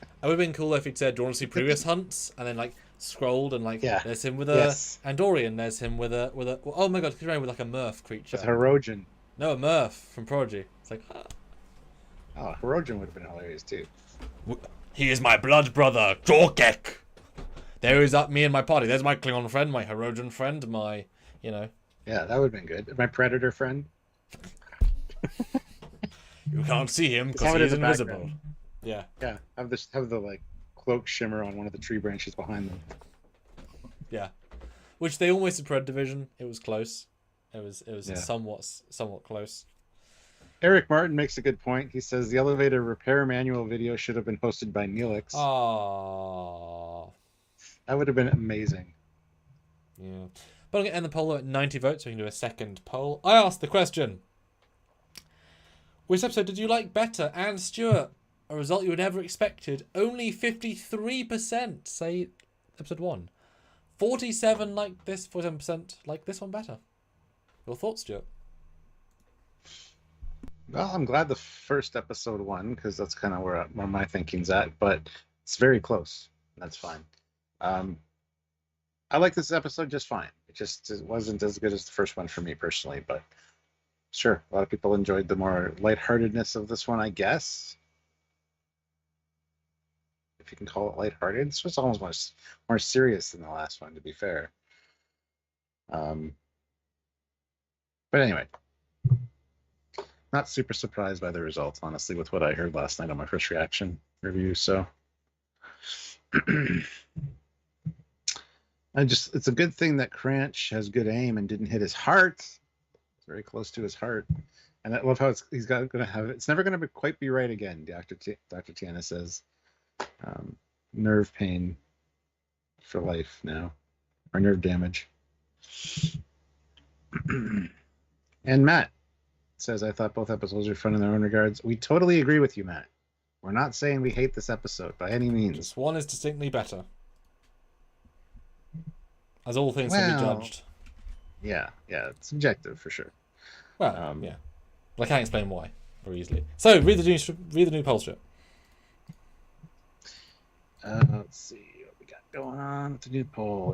It would have been cool if he'd said, "Do you want to see previous hunts?" and then like scrolled and like there's him with a Andorian. There's him with a oh my god, he's around with like a Murph creature. With Hirogen. No, a Murph from Prodigy. It's like oh, Hirogen would have been hilarious too. He is my blood brother, Jorkek. There is me and my party. There's my Klingon friend, my Hirogen friend, my, you know. Yeah, that would have been good. My Predator friend. You can't see him because he is invisible. Background. Yeah. Yeah. Have the like cloak shimmer on one of the tree branches behind them. Yeah. Which they almost did Pred Division. It was close. It was somewhat close. Eric Martin makes a good point. He says the elevator repair manual video should have been hosted by Neelix. Oh. That would have been amazing. Yeah. But I'm going to end the poll at 90 votes, so we can do a second poll. I asked the question. Which episode did you like better? And Stuart, a result you would never expected. Only 53% say episode 1. 47% like this, 47% like this one better. Your thoughts, Stuart? Well, I'm glad the first episode won, because that's kind of where my thinking's at, but it's very close. That's fine. I like this episode just fine. It wasn't as good as the first one for me personally, but sure, a lot of people enjoyed the more lightheartedness of this one, I guess. If you can call it lighthearted. This was almost more serious than the last one, to be fair. But anyway, not super surprised by the results, honestly, with what I heard last night on my first reaction review. So it's a good thing that Cranch has good aim and didn't hit his heart. It's very close to his heart. And I love how he's going to have it's never going to quite be right again. Dr. Tiana says, nerve pain for life now, or nerve damage. And Matt says, I thought both episodes were fun in their own regards. We totally agree with you, Matt. We're not saying we hate this episode by any means. Just one is distinctly better. As all things can be judged. Yeah, it's subjective for sure. Well, yeah. But I can't explain why very easily. So, read the new poll strip. Let's see what we got going on with the new poll.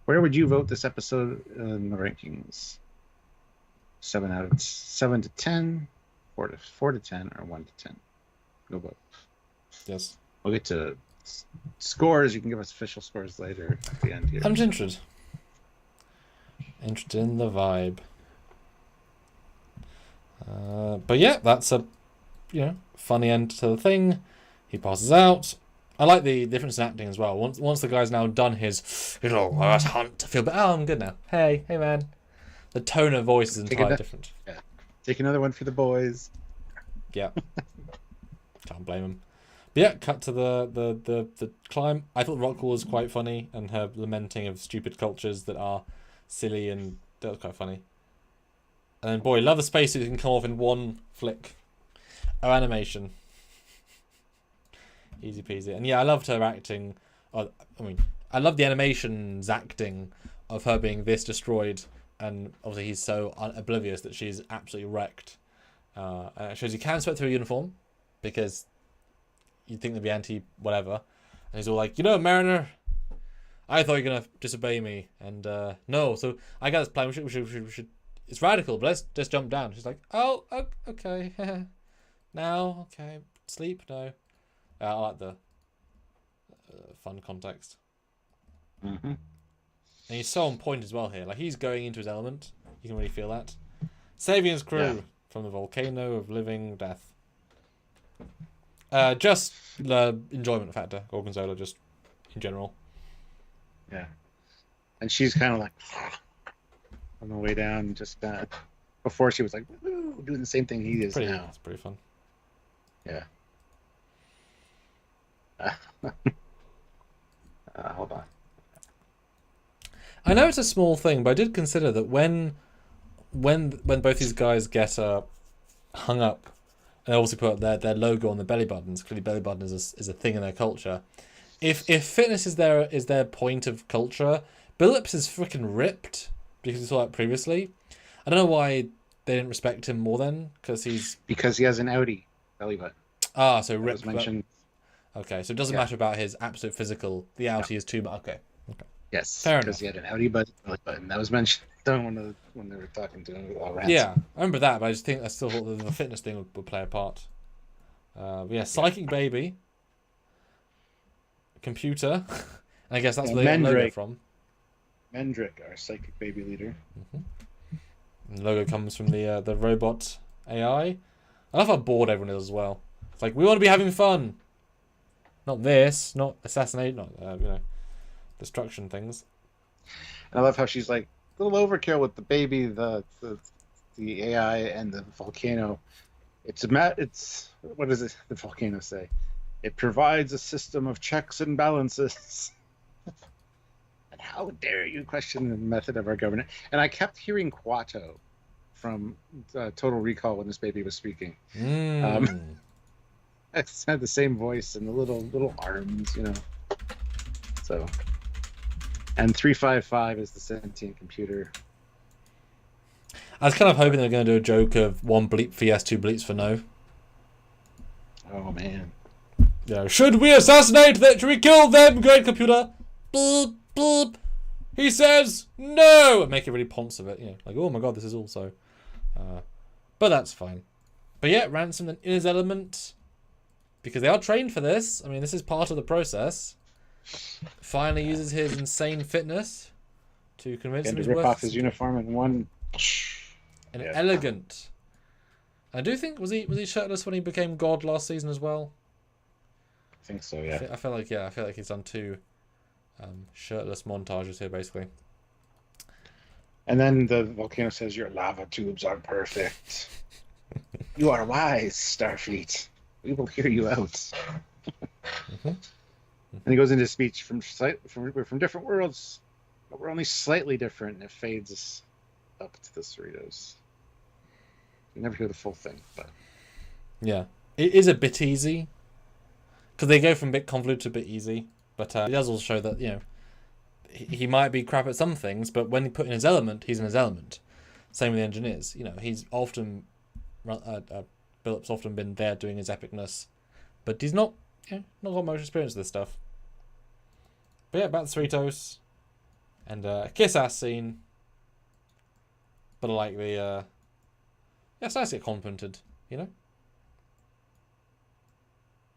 Where would you vote this episode in the rankings? 7 to 10, 4 to 10, or 1 to 10? Go vote. Yes. We'll get to scores. You can give us official scores later at the end here. I'm interested. Interested in the vibe. But yeah, that's a funny end to the thing. He passes out. I like the difference in acting as well. Once the guy's now done his last hunt to feel better. Oh, I'm good now. Hey man. The tone of voice is entirely different. Yeah. Take another one for the boys. Yeah. Can't blame him. But yeah, cut to the climb. I thought Rockwell was quite funny, and her lamenting of stupid cultures that are silly, and that was quite funny. And then, boy, love the spacesuit can come off in one flick. Oh, animation. Easy peasy. And yeah, I loved her acting. I love the animation's acting of her being this destroyed, and obviously he's so oblivious that she's absolutely wrecked. And it shows you can sweat through a uniform, because you'd think they'd be anti-whatever. And he's all like, Mariner, I thought you were going to disobey me. And no, so I got this plan. We should it's radical, but let's just jump down. She's like, oh, okay. Now, okay. Sleep? No. I like the fun context. Mm-hmm. And he's so on point as well here. Like, he's going into his element. You can really feel that. Saving his crew from the volcano of living death. Just the enjoyment factor. Gorgonzola just in general. Yeah. And she's kind of like on the way down, just before she was like woo, doing the same thing he is now. It's pretty fun. Yeah. Hold on. I know it's a small thing, but I did consider that when both these guys get hung up, and they also put up their logo on the belly buttons. Clearly, belly button is a thing in their culture. If fitness is their point of culture, Billups is freaking ripped because we saw that previously. I don't know why they didn't respect him more then, because he has an outie belly button. Ah, so ripped. Was mentioned. Okay, so it doesn't matter about his absolute physical. The outie is too much. Okay. Yes, fair enough. Because he had an outie belly button. That was mentioned when they were talking to him about Ransom. Yeah, I remember that, but I still thought that the fitness thing would play a part. But yeah, psychic baby, computer, and I guess that's where they got the logo from. Mendrick, our psychic baby leader. And the logo comes from the robot AI. I love how bored everyone is as well. It's like, we want to be having fun. Not this, not assassinate, not destruction things. And I love how she's like a little overkill with the baby, the AI, and the volcano. It's what does it? The volcano say? It provides a system of checks and balances. And how dare you question the method of our government? And I kept hearing Quato from Total Recall when this baby was speaking. It's had the same voice and the little arms, So, and 355 is the sentient computer. I was kind of hoping they were going to do a joke of 1 bleep for yes, 2 bleeps for no. Oh man. Should we assassinate them? Should we kill them? Great computer. Beep beep. He says no. And make it really ponce of it. Like, oh my god, this is also. But that's fine. But yeah, Ransom in his element. Because they are trained for this. I mean, this is part of the process. Finally uses his insane fitness to convince him to rip off his uniform in one. And elegant. I do think was he shirtless when he became God last season as well? I think so. Yeah. I feel like he's done 2 shirtless montages here, basically. And then the volcano says, "Your lava tubes are perfect. You are wise, Starfleet. We will hear you out." And he goes into speech from different worlds, but we're only slightly different, and it fades up to the Cerritos. You never hear the full thing, but yeah, it is a bit easy because they go from a bit convoluted to a bit easy. But it does also show that he might be crap at some things, but when he put in his element, he's in his element. Same with the engineers. He's often Philip's often been there doing his epicness, but he's not not got much experience with this stuff. But yeah, back to Cerritos and a kiss ass scene. But I like the it's nice to get complimented,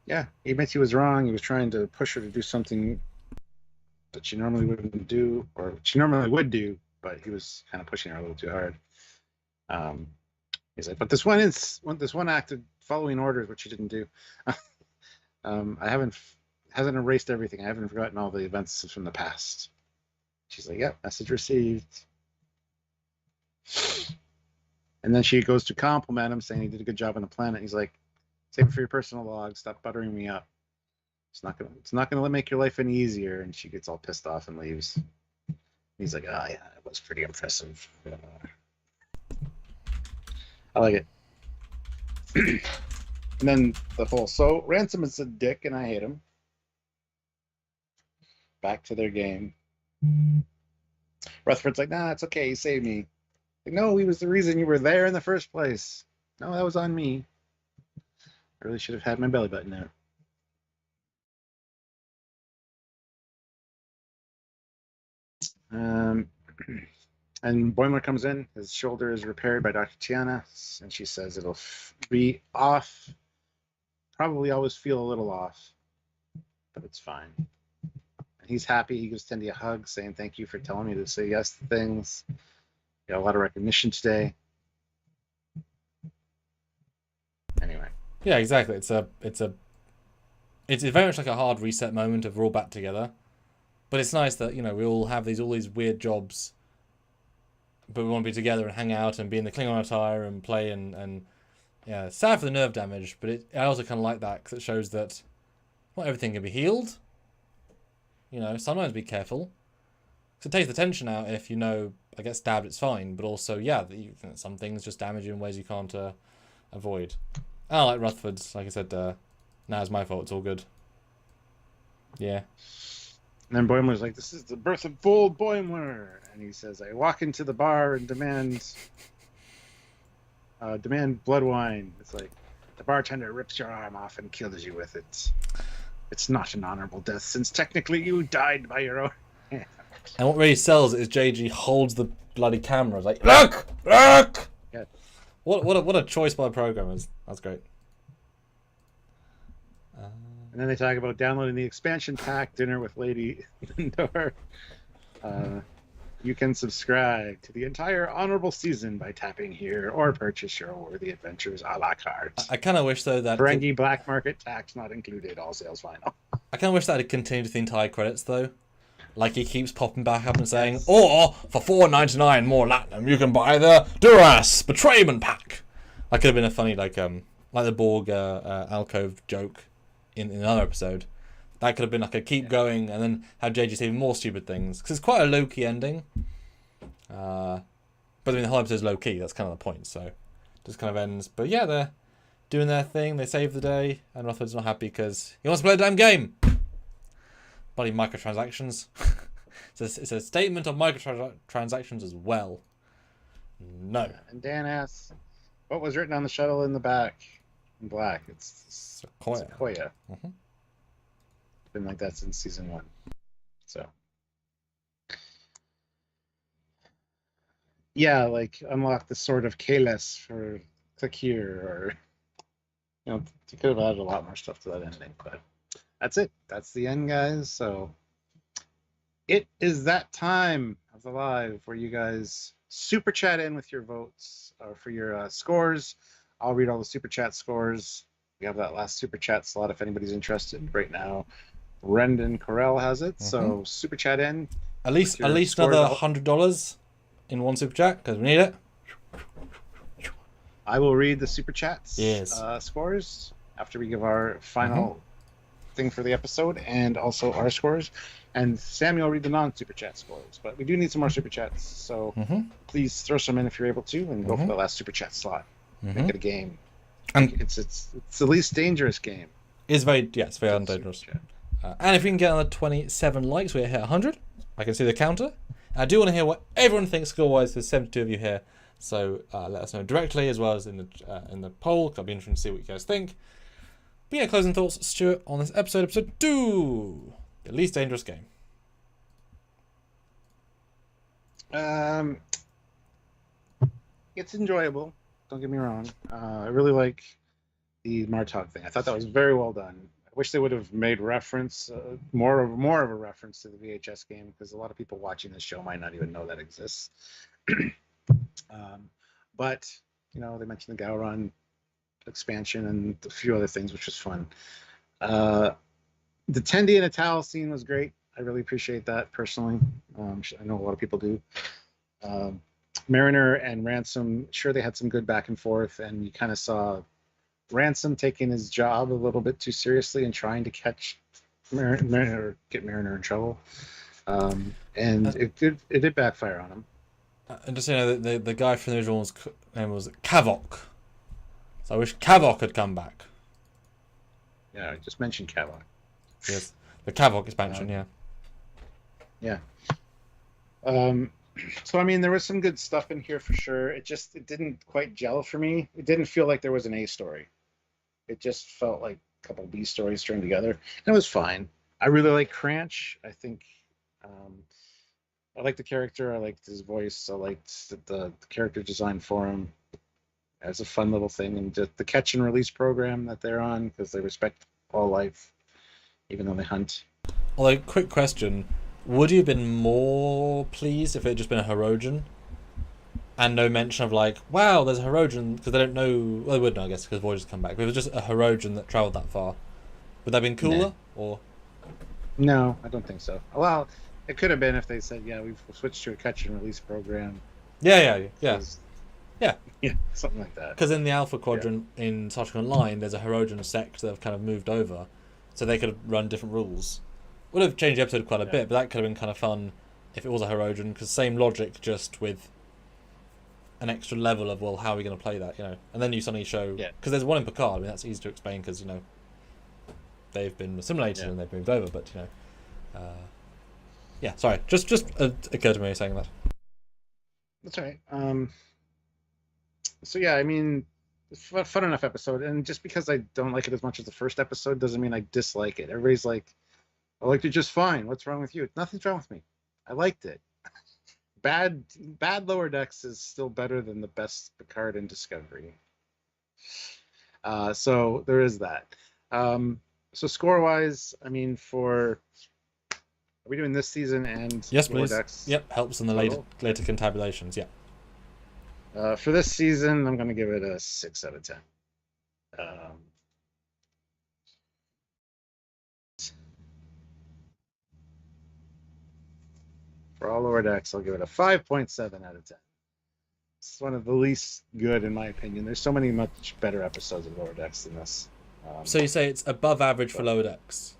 Yeah, he admits he was wrong. He was trying to push her to do something that she normally wouldn't do, or she normally would do, but he was kind of pushing her a little too hard. He's like, but this one acted following orders, which she didn't do. Hasn't erased everything. I haven't forgotten all the events from the past. She's like, yep, message received. And then she goes to compliment him, saying he did a good job on the planet. He's like, save it for your personal log. Stop buttering me up. It's not gonna make your life any easier. And she gets all pissed off and leaves. He's like, oh yeah, it was pretty impressive. I like it. And then so Ransom is a dick and I hate him. Back to their game. Rutherford's like, nah, it's okay, he saved me. Like, no, he was the reason you were there in the first place. No, that was on me. I really should have had my belly button out. And Boimler comes in. His shoulder is repaired by Dr. Tiana, and she says it'll be off. Probably always feel a little off, but it's fine. And he's happy. He gives Tendi a hug, saying thank you for telling me to say yes to things. Got a lot of recognition today. Anyway. Yeah, exactly. It's very much like a hard reset moment of we're all back together. But it's nice that, you know, we all have all these weird jobs, but we want to be together and hang out and be in the Klingon attire and play and yeah, sad for the nerve damage, but I also kind of like that because it shows that not everything can be healed. You know, sometimes be careful. Because it takes the tension out if you know, I get stabbed, it's fine, but also, yeah, some things just damage you in ways you can't avoid. I like Rutherford's, like I said, now it's my fault, it's all good. Yeah. And then Boimler's like, this is the birth of bold Boimler. And he says, I walk into the bar and demand blood wine. It's like, the bartender rips your arm off and kills you with it. It's not an honorable death, since technically you died by your own hand. And what really sells it is JG holds the bloody camera. It's like, look! Look! Yeah. What a choice by programmers. That's great. And then they talk about downloading the expansion pack, Dinner with Lady Lindor. You can subscribe to the entire honorable season by tapping here or purchase your worthy adventures a la carte. I kind of wish, though, that... Ferengi black market tax not included, all sales final. I kind of wish that had continued the entire credits, though. Like, he keeps popping back up and saying, or for $4.99 more Latinum, you can buy the Duras Betrayment Pack. That could have been a funny, like the Borg alcove joke in another episode. That could have been like a keep going and then have JG say more stupid things. Because it's quite a low-key ending. But I mean, the whole episode's low-key. That's kind of the point. So it just kind of ends. But yeah, they're doing their thing. They save the day. And Rutherford's not happy because he wants to play a damn game. Bloody microtransactions. It's a statement on microtransactions as well. No. And Dan asks, what was written on the shuttle in the back in black? It's Sequoia. Mm-hmm. Been like that since season 1. So yeah, like unlock the Sword of Kahless for click here, or you could have added a lot more stuff to that ending, but that's it. That's the end, guys. So it is that time of the live where you guys super chat in with your votes for your scores. I'll read all the super chat scores. We have that last super chat slot if anybody's interested right now. Brendan Corell has it, so super chat in. At least another $100 in one super chat because we need it. I will read the super chats scores after we give our final thing for the episode and also our scores. And Samuel will read the non-super chat scores. But we do need some more super chats, so please throw some in if you're able to, and go for the last super chat slot. Make it a game. And it's the least dangerous game. It's very undangerous. And if we can get another 27 likes, we're hit 100. I can see the counter. I do want to hear what everyone thinks score-wise. There's 72 of you here, so let us know directly as well as in the poll. I'll be interested to see what you guys think. But yeah, closing thoughts, Stuart, on this episode 2, the least dangerous game. It's enjoyable. Don't get me wrong. I really like the Martok thing. I thought that was very well done. I wish they would have made reference, more of a reference to the VHS game, because a lot of people watching this show might not even know that exists. But they mentioned the Gowron expansion and a few other things, which was fun. The Tendi and Atal scene was great. I really appreciate that personally. I know a lot of people do. Mariner and Ransom, sure, they had some good back and forth, and you kind of saw Ransom taking his job a little bit too seriously and trying to catch Mariner or get Mariner in trouble. And it did backfire on him. And just the guy from the original's name was Kavok. So I wish Kavok had come back. Yeah, I just mentioned Kavok. Yes, the Kavok expansion. Yeah. So I mean, there was some good stuff in here for sure. It didn't quite gel for me. It didn't feel like there was an A story. It just felt like a couple B stories strung together, and it was fine. I really like Cranch. I think I liked the character. I liked his voice. I liked the character design for him. It was a fun little thing, and just the catch and release program that they're on, because they respect all life, even though they hunt. Although, quick question. Would you have been more pleased if it had just been a Hirogen and no mention of like, wow, there's a Hirogen, because they don't know, well, they would know, I guess, because Voyager's come back, but if it was just a Hirogen that travelled that far, would that have been cooler? Nah. Or No, I don't think so. Well, it could have been if they said, "Yeah, we've switched to a catch and release program." Yeah. 'Cause- Yeah. yeah, something like that. Because in the Alpha Yeah, Quadrant in Star Trek Online, there's a Herodian sect that have kind of moved over, so they could have run different rules. Would have changed the episode quite a yeah, bit, but that could have been kind of fun if it was a Herodian, because same logic, just with an extra level of, well, how are we going to play that, And then you suddenly show, yeah, because there's one in Picard. I mean, that's easy to explain because they've been assimilated yeah. and they've moved over, but yeah. Sorry, just occurred to me saying that. That's all right. So yeah, I mean, fun enough episode, and just because I don't like it as much as the first episode doesn't mean I dislike it. Everybody's like, "I liked it just fine. What's wrong with you?" Nothing's wrong with me. I liked it. Bad Lower Decks is still better than the best Picard in Discovery. So there is that. So score wise, I mean, are we doing this season and Yes, Lower please. Decks? Yep, helps in the later contabulations. Yeah. For this season, I'm going to give it a 6 out of 10. For all Lower Decks, I'll give it a 5.7 out of 10. It's one of the least good, in my opinion. There's so many much better episodes of Lower Decks than this. So you say it's above average for Lower Decks.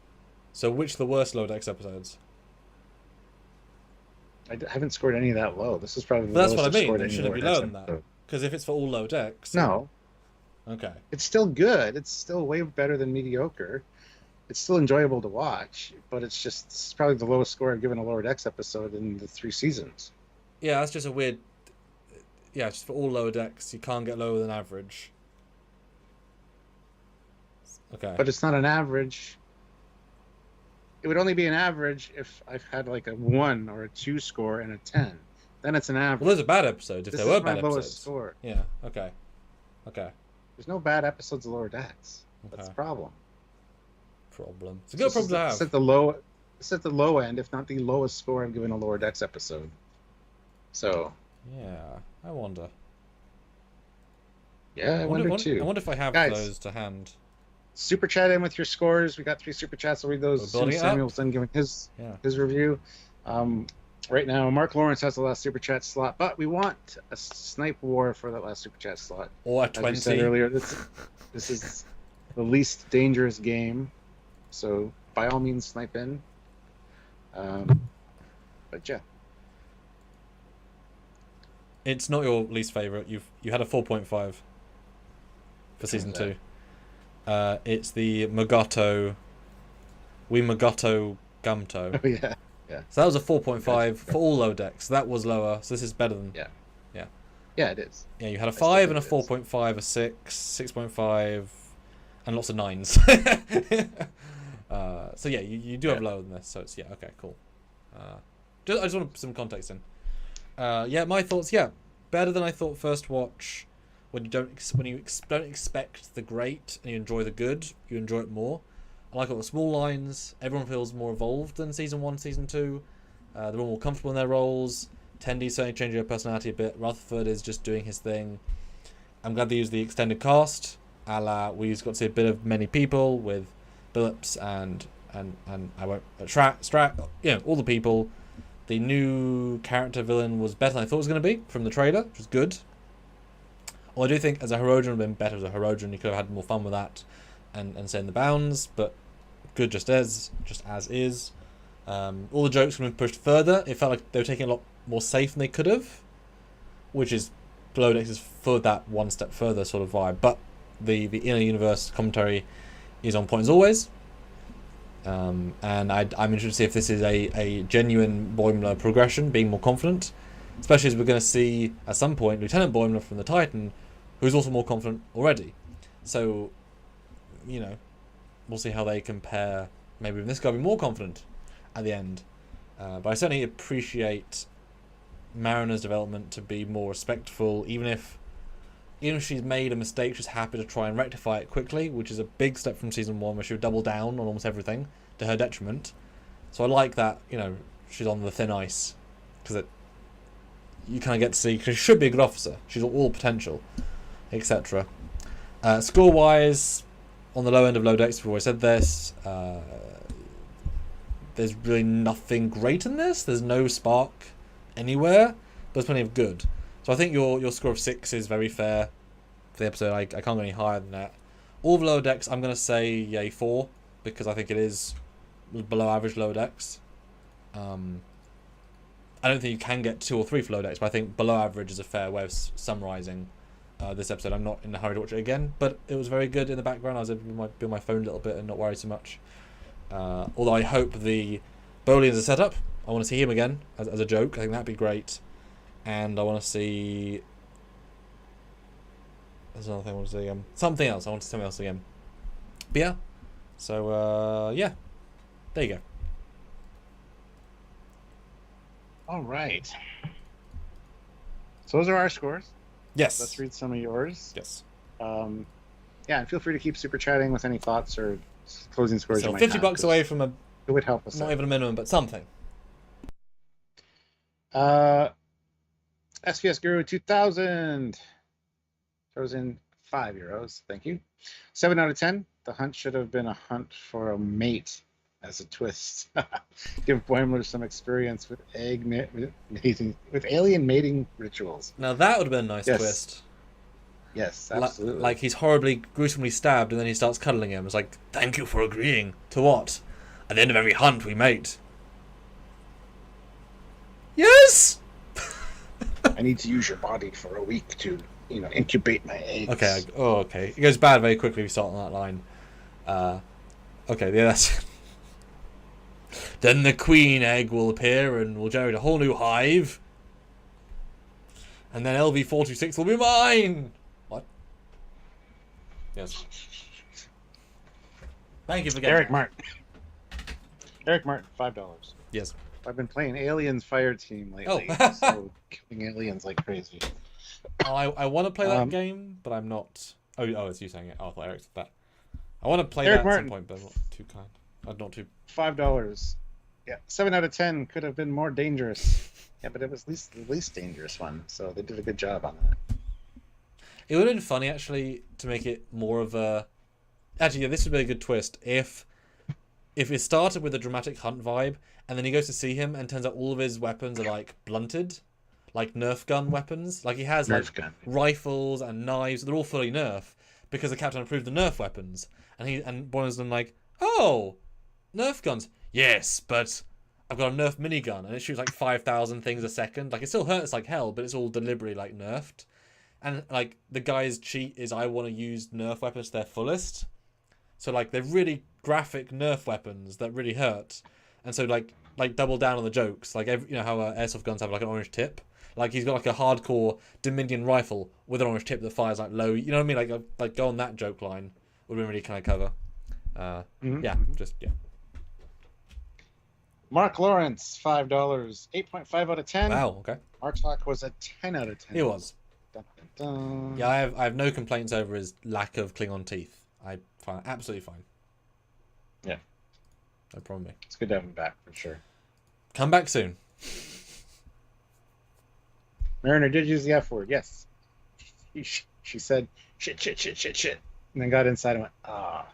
So which are the worst Lower Decks episodes? I haven't scored any that low. This is probably the But that's lowest what I I've mean. scored It any shouldn't be Lower lower Decks than that. episode. Because if it's for all Lower Decks... No. Okay. It's still good. It's still way better than mediocre. It's still enjoyable to watch, but this is probably the lowest score I've given a Lower Decks episode in the 3 seasons. Yeah, that's just a weird... Yeah, just for all Lower Decks, you can't get lower than average. Okay. But it's not an average. It would only be an average if I've had like a 1 or a 2 score and a 10. Then it's an average. Well, those are bad episodes, if This there were is my bad lowest episodes. score. Yeah, okay. There's no bad episodes of Lower Decks. That's Okay. the problem. Problem. It's a good problem to have. It's at the low end, if not the lowest score I've given a Lower Decks episode. So Yeah, I wonder. yeah, I wonder too. I wonder if I have Guys, those to hand. super chat in with your scores. We got 3 super chats. I'll read those as soon as Samuel's done giving his review. Right now, Mark Lawrence has the last super chat slot, but we want a snipe war for that last super chat slot. Or a As 20. we said earlier, this is the least dangerous game, so by all means snipe in. But yeah, It's not your least favourite. You had a 4.5 for season 2. It's the Magato Gumto. oh yeah. So that was a 4.5 for all Lower Decks. That was lower, so this is better than... Yeah, it is. Yeah, you had a still 5 and a think it is. 4.5, a 6, 6.5, and lots of 9s. So yeah, you do have lower than this, so it's... Yeah, okay, cool. I just want some context in. Yeah, my thoughts, better than I thought first watch. When you don't expect the great and you enjoy the good, you enjoy it more. I like all the small lines. Everyone feels more evolved than season 1, season 2. They're all more comfortable in their roles. Tendy's certainly changing her personality a bit. Rutherford is just doing his thing. I'm glad they used the extended cast. A la, we got to see a bit of many people with Billups and I won't Strack, all the people. The new character villain was better than I thought it was going to be from the trailer, which was good. Well, I do think as a Herodian would have been better as a Herodian. You could have had more fun with that and set in the bounds, but good just as is. All the jokes could have been pushed further. It felt like they were taking a lot more safe than they could have, which is Below Decks is for that one step further sort of vibe. But the inner universe commentary is on point as always. And I'm interested to see if this is a genuine Boimler progression, being more confident, especially as we're going to see at some point Lieutenant Boimler from the Titan, who's also more confident already. So, we'll see how they compare. Maybe this guy will be more confident at the end. But I certainly appreciate Mariner's development to be more respectful, even if she's made a mistake, she's happy to try and rectify it quickly, which is a big step from season 1 where she would double down on almost everything to her detriment. So I like that, she's on the thin ice, because you kind of get to see, because she should be a good officer, she's all potential, etc. Score-wise, on the low end of Low Decks, we've always said this, there's really nothing great in this. There's no spark anywhere, but there's plenty of good. So I think your score of 6 is very fair for the episode. I can't go any higher than that. All the Lower Decks, I'm going to say a 4, because I think it is below average Lower Decks. I don't think you can get 2 or 3 for Lower Decks, but I think below average is a fair way of summarising this episode. I'm not in a hurry to watch it again, but it was very good in the background. I was able to be on my phone a little bit and not worry too much. Although I hope the Bolian's a setup. I want to see him again as a joke. I think that'd be great. And I want to see... There's another thing I want to see. Something else. I want to see something else again. But yeah. So, yeah. There you go. All right. So those are our scores. Yes. Let's read some of yours. Yes. Yeah, and feel free to keep super chatting with any thoughts or closing scores. So you might $50 have, away from it would help us. Not even a minimum, but something. SVS Guru 2000 throws in €5. Thank you. 7 out of 10. The hunt should have been a hunt for a mate as a twist. Give Boimler some experience with with alien mating rituals. Now that would have been a nice twist. Yes, absolutely. Like he's horribly, gruesomely stabbed, and then he starts cuddling him. It's like, thank you for agreeing. To what? At the end of every hunt, we mate. Yes! I need to use your body for a week to, incubate my eggs. Okay. Okay. It goes bad very quickly if you start on that line. Okay, yeah, that's... Then the queen egg will appear and will generate a whole new hive. And then LV-426 will be mine! What? Yes. Thank you for getting Eric Martin. Eric Martin, $5. Yes. I've been playing Aliens Fire Team lately, so killing aliens like crazy. I want to play that game, but I'm not... Oh, it's you saying it. Oh, I thought Eric said that. I want to play Eric that Martin. At some point, but I'm not too kind. I'm not too... $5. Yeah, 7 out of 10 could have been more dangerous. Yeah, but it was the least dangerous one, so they did a good job on that. It would have been funny, actually, to make it more of a... Actually, yeah, this would be a good twist. If it started with a dramatic hunt vibe, and then he goes to see him, and turns out all of his weapons are, like, blunted. Like, Nerf gun weapons. Like, he has, rifles and knives. They're all fully Nerf, because the captain approved the Nerf weapons. And Boylan's then like, oh, Nerf guns. Yes, but I've got a Nerf minigun, and it shoots, like, 5,000 things a second. Like, it still hurts like hell, but it's all deliberately, like, nerfed. And, like, the guy's cheat is I want to use Nerf weapons to their fullest. So, like, they're really graphic Nerf weapons that really hurt. And so, like double down on the jokes. Like, you know how airsoft guns have, like, an orange tip? Like, he's got, like, a hardcore Dominion rifle with an orange tip that fires, like, low. You know what I mean? Like go on that joke line would be really kind of cover. Yeah, just, yeah. Mark Lawrence, $5. 8.5 out of 10. Wow, okay. Our talk was a 10 out of 10. It was. Dun, dun, dun. Yeah, I have no complaints over his lack of Klingon teeth. I find it absolutely fine. Yeah. No problem. It's good to have him back, for sure. Come back soon. Mariner did use the F word, yes. She said, shit, and then got inside and went, ah.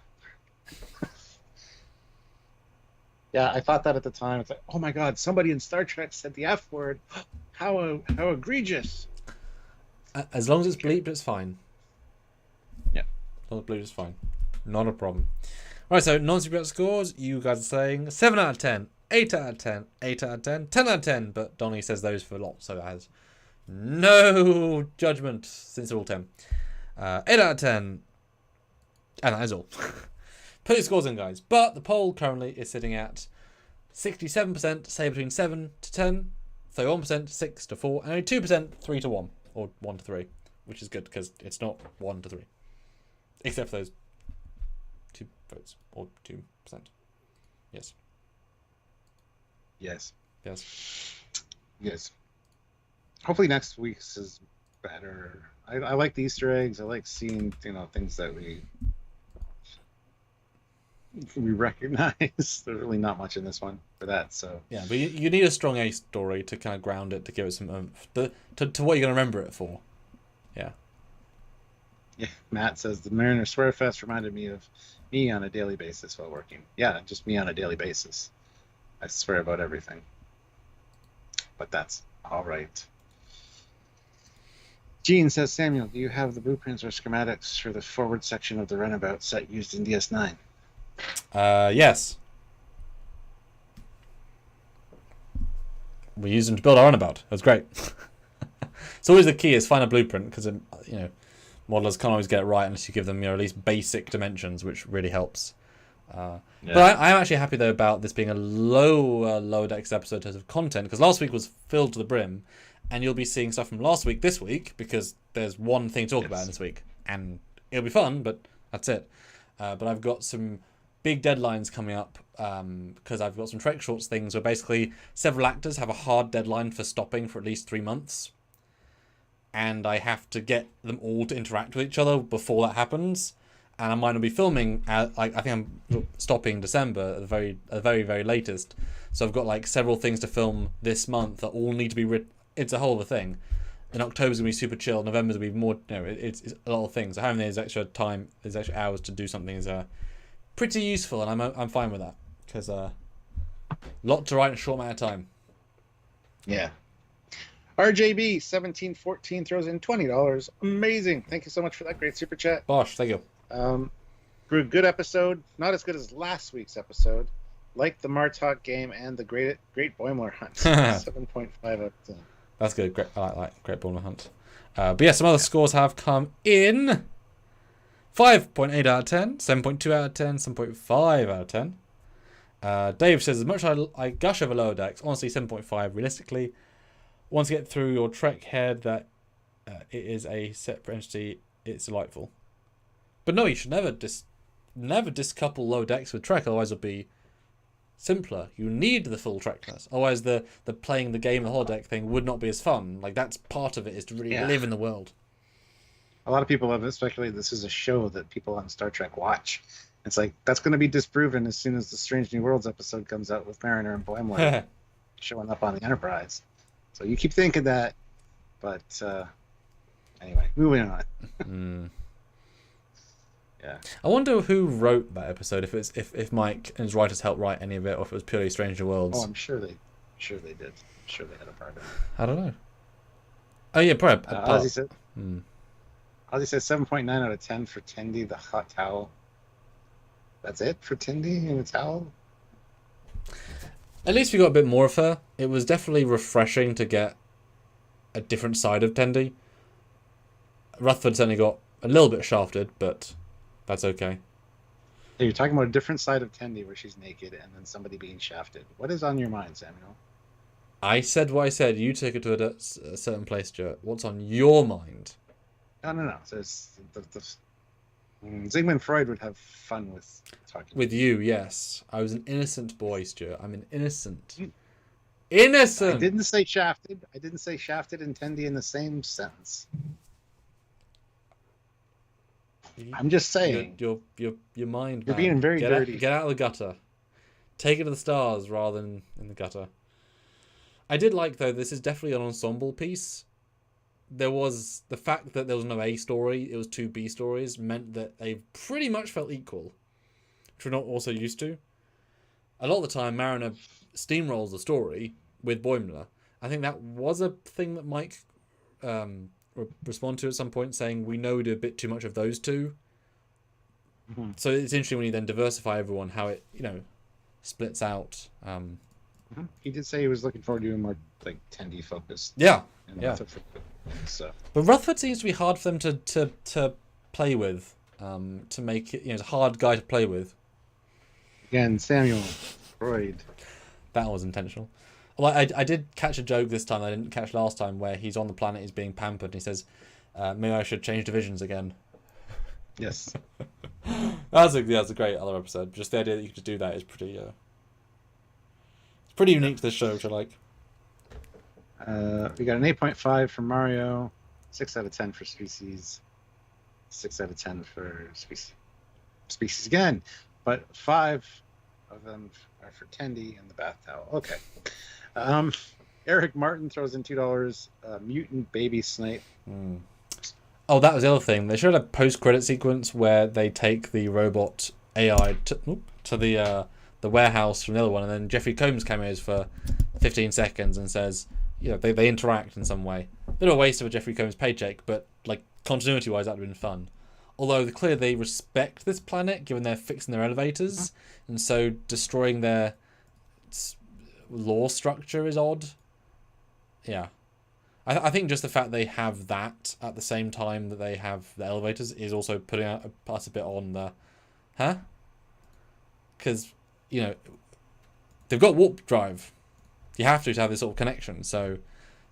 Yeah, I thought that at the time. It's like, oh my god, somebody in Star Trek said the F word. How egregious. As long as it's bleeped, it's fine. Yeah. As long as it's bleeped, it's fine. Not a problem. Right, so non-super scores, you guys are saying 7 out of 10, 8 out of 10, 8 out of 10, 10 out of 10, but Donnie says those for lots, so it has no judgment since they're all 10. 8 out of 10, and that is all. Put your scores in, guys. But the poll currently is sitting at 67% say between 7 to 10, 31% 6 to 4, and only 2% 3 to 1, or 1 to 3, which is good because it's not 1 to 3, except for those 2 votes, or 2%. Yes. Yes. Yes. Yes. Hopefully next week's is better. I like the Easter eggs. I like seeing, things that we recognize. There's really not much in this one for that. So yeah, but you need a strong A story to kind of ground it, to give it some oomph, to what you're going to remember it for. Yeah. Yeah. Matt says the Mariner Swearfest reminded me of me on a daily basis while working. Yeah, just me on a daily basis. I swear about everything. But that's all right. Gene says, Samuel, do you have the blueprints or schematics for the forward section of the runabout set used in DS9? Yes. We used them to build our runabout. It was great. It's always the key is find a blueprint because modelers can't always get it right unless you give them at least basic dimensions, which really helps. But I'm actually happy though about this being a Lower Decks episode in terms of content, because last week was filled to the brim, and you'll be seeing stuff from last week this week because there's one thing to talk about in this week, and it'll be fun, but that's it. But I've got some big deadlines coming up because I've got some Trek Shorts things where basically several actors have a hard deadline for stopping for at least 3 months, and I have to get them all to interact with each other before that happens. And I might not be filming. I think I'm stopping December at the very, very latest. So I've got several things to film this month that all need to be written. It's a whole other thing. And October's gonna be super chill. November's gonna be more. It's a lot of things. So having these extra time, these extra hours to do something is pretty useful, and I'm fine with that because a lot to write in a short amount of time. Yeah. RJB 1714 throws in $20. Amazing! Thank you so much for that great super chat. Bosh, thank you. Good episode. Not as good as last week's episode. Like the Martok game and the Great Boimler Hunt. 7.5 out of 10. That's good. Great. I like Great Boimler Hunt. But yeah, some other scores have come in. 5.8 out of 10, 7.2 out of 10, 7.5 out of 10. Dave says, as much as I gush over Lower Decks, honestly 7.5 realistically. Once you get through your Trek head that it is a separate entity, it's delightful. But no, you should never discouple Lower Decks with Trek, otherwise it'll be simpler. You need the full Trekness. Otherwise the playing the game, the holodeck thing would not be as fun. That's part of it, is to really live in the world. A lot of people have speculated this is a show that people on Star Trek watch. It's that's going to be disproven as soon as the Strange New Worlds episode comes out with Mariner and Boimler showing up on the Enterprise. So you keep thinking that, but anyway, moving on. Yeah. I wonder who wrote that episode. If Mike and his writers helped write any of it, or if it was purely Strange New Worlds. Oh, I'm sure they did. I'm sure they had a part of it. I don't know. Oh yeah, probably. Ozzy says 7.9 out of 10 for Tendi the hot towel. That's it for Tendi and a towel? At least we got a bit more of her. It was definitely refreshing to get a different side of Tendi. Rutherford certainly got a little bit shafted, but that's okay. Yeah, you're talking about a different side of Tendi where she's naked and then somebody being shafted. What is on your mind, Samuel? I said what I said. You took it to a certain place, Stuart. What's on your mind? No. So it's Sigmund Freud would have fun with talking. With you, yes. I was an innocent boy, Stuart. I'm an innocent. Innocent! I didn't say shafted. I didn't say shafted and Tendi in the same sentence. I'm just saying. Your mind, You're man. being very dirty. Get out of the gutter. Take it to the stars rather than in the gutter. I did like, though, this is definitely an ensemble piece. There was the fact that there was no A story, it was 2 B stories, meant that they pretty much felt equal, which we're not also used to. A lot of the time, Mariner steamrolls the story with Boimler. I think that was a thing that Mike respond to at some point, saying we know we do a bit too much of those two. Mm-hmm. So it's interesting when you then diversify everyone, how it splits out. He did say he was looking forward to doing more Tendi focused. Yeah. So. But Rutherford seems to be hard for them to play with, to make it. It's a hard guy to play with. Again, Samuel Freud. That was intentional. Well, I did catch a joke this time I didn't catch last time, where he's on the planet, he's being pampered, and he says, maybe I should change divisions again. Yes. That's a great other episode. Just the idea that you could just do that is pretty it's pretty unique to this show, which I like. We got an 8.5 for Mario, 6 out of 10 for Species, 6 out of 10 for Species again, but 5 of them are for Tendi and the bath towel. Okay. Eric Martin throws in $2. Mutant baby snipe. Oh, that was the other thing. They showed a post-credit sequence where they take the robot AI to the the warehouse from the other one, and then Jeffrey Combs cameos for 15 seconds and says, they interact in some way. A bit of a waste of a Jeffrey Combs paycheck, but like continuity-wise, that would have been fun. Although clearly they respect this planet, given they're fixing their elevators, and so destroying their law structure is odd. Yeah. I think just the fact they have that at the same time that they have the elevators is also putting us a bit on the... Huh? Because, they've got warp drive. You have to have this sort of connection. So,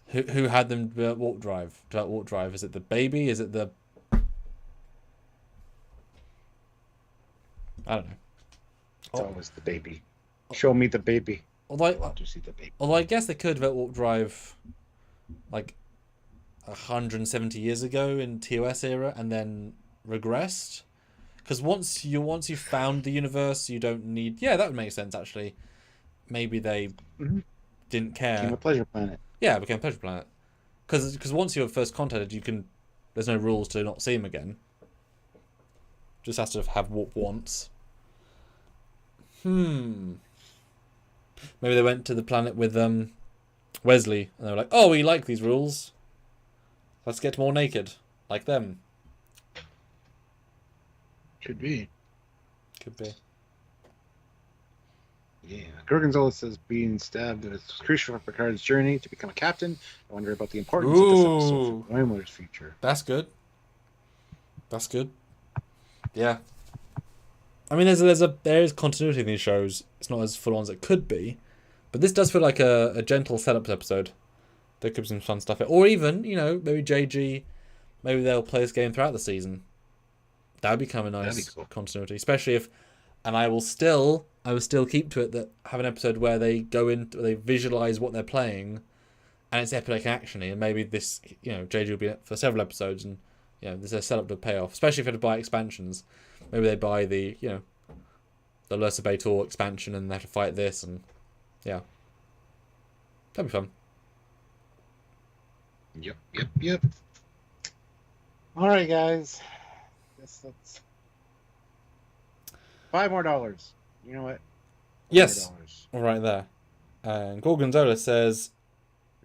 who had them develop warp drive? Is it the baby? Is it the... I don't know. It's always the baby. Show me the baby. I want to see the baby. Although I guess they could develop warp drive like 170 years ago in TOS era and then regressed. Because once you found the universe, you don't need... Yeah, that would make sense, actually. Maybe they didn't care. Became a pleasure planet. Yeah, it became a pleasure planet. Because once you're first contacted, there's no rules to not see him again. Just has to have warp once. Maybe they went to the planet with Wesley, and they were like, "Oh, we like these rules. Let's get more naked, like them." Could be. Could be. Yeah. Gorgonzola says being stabbed is crucial for Picard's journey to become a captain. I wonder about the importance of this episode for Boimler's future. That's good. Yeah. I mean, there is continuity in these shows. It's not as full on as it could be, but this does feel like a gentle setup episode. There could be some fun stuff. Or even, maybe JG, maybe they'll play this game throughout the season. That would become a nice continuity, especially if, and I will still keep to it that have an episode where they they visualize what they're playing, and it's epic and actiony, and maybe this, JG will be for several episodes, and there's a setup to pay off, especially if you have to buy expansions. Maybe they buy the the Lursa Baitor expansion and they have to fight this, and yeah, that'd be fun. Yep. All right, guys. That's $5 more. You know what? Yes. All right there. And Gorgonzola says,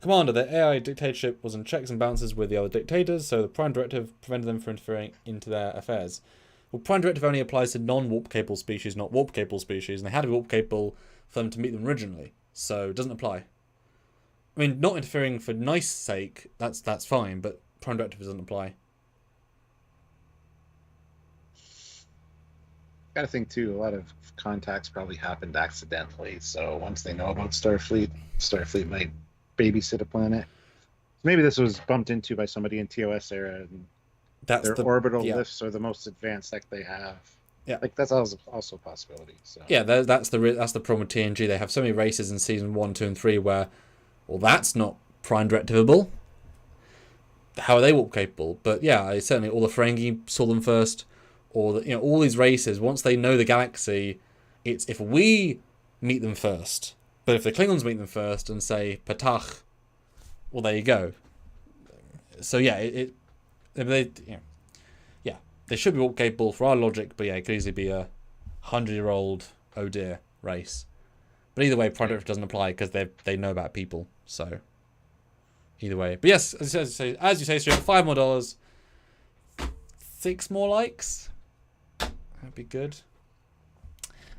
Commander, the AI dictatorship was in checks and balances with the other dictators, so the Prime Directive prevented them from interfering into their affairs. Well, Prime Directive only applies to non-warp-capable species, not warp-capable species, and they had to be warp-capable for them to meet them originally, so it doesn't apply. I mean, not interfering for nice sake, that's fine, but Prime Directive doesn't apply. Gotta think, too, a lot of contacts probably happened accidentally, so once they know about Starfleet might babysit a planet. Maybe this was bumped into by somebody in TOS era, and their orbital lifts are the most advanced tech they have. Yeah, like that's also a possibility. So yeah, that's the problem with TNG. They have so many races in season 1, 2, and 3 where, well, that's not Prime Directivable. How are they warp capable? But yeah, certainly all the Ferengi saw them first, or all these races. Once they know the galaxy, it's if we meet them first. But if the Klingons meet them first and say Patach, well, there you go. So yeah, they should be warp capable for our logic, but yeah, it could easily be a 100-year-old oh dear race. But either way, Prime Directive doesn't apply because they know about people. So either way, but yes, as you say, Stuart, $5 more, 6 more likes. That'd be good.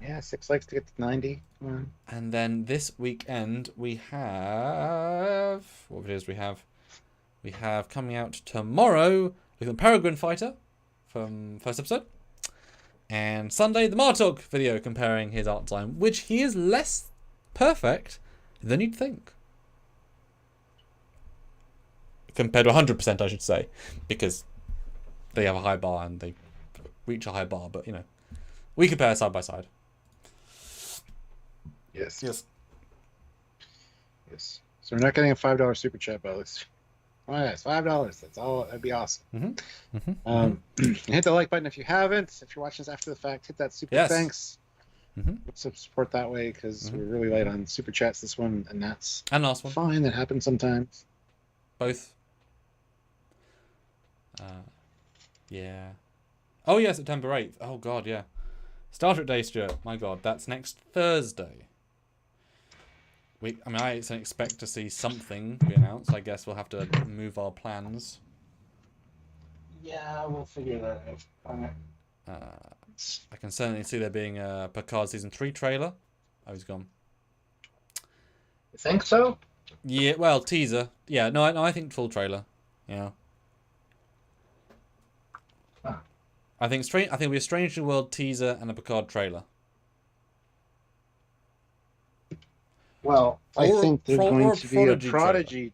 Yeah, 6 likes to get to 90. Come on. And then this weekend we have what videos we have. We have coming out tomorrow with the Peregrine Fighter from first episode, and Sunday the Martok video comparing his art design, which he is less perfect than you'd think. Compared to 100%, I should say, because they have a high bar and they reach a high bar, but we compare side by side. Yes. So we're not getting a $5 super chat, but let's... Oh yes, $5. That's all. That'd be awesome. Hit the like button if you haven't. If you're watching this after the fact, hit that super thanks. Support that way, because we're really light on super chats this one, and that's last one. Fine, that happens sometimes. Both. Yeah. Oh yeah, September 8th. Oh god, yeah. Star Trek Day, Stuart. My God, that's next Thursday. I expect to see something be announced. I guess we'll have to move our plans. Yeah, we'll figure that out. All right. I can certainly see there being a Picard Season 3 trailer. Oh, he's gone. You think so? Yeah, well, teaser. Yeah, no, I think full trailer. Yeah. Huh. I think it'll be a Strange New World teaser and a Picard trailer. Well, I think there's going to be a Prodigy,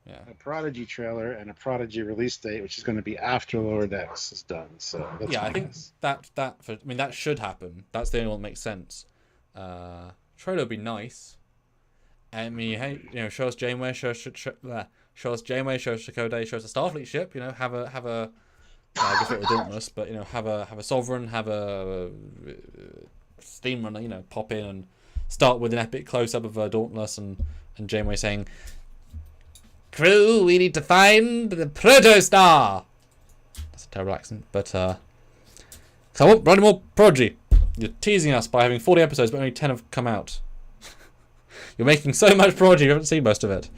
a Prodigy trailer and a Prodigy release date, which is going to be after Lower Decks is done. So that's I think that should happen. That's the only one that makes sense. Trailer would be nice. I mean, hey, show us Janeway, show us Janeway, show us Chakotay, show us a Starfleet ship. Have a. I guess it was Dauntless, but have a Sovereign, have a steam runner. Pop in and start with an epic close up of Dauntless and Janeway saying, "Crew, we need to find the protostar." That's a terrible accent, but so I want running more Prodigy. You're teasing us by having 40 episodes, but only 10 have come out. You're making so much Prodigy, you haven't seen most of it.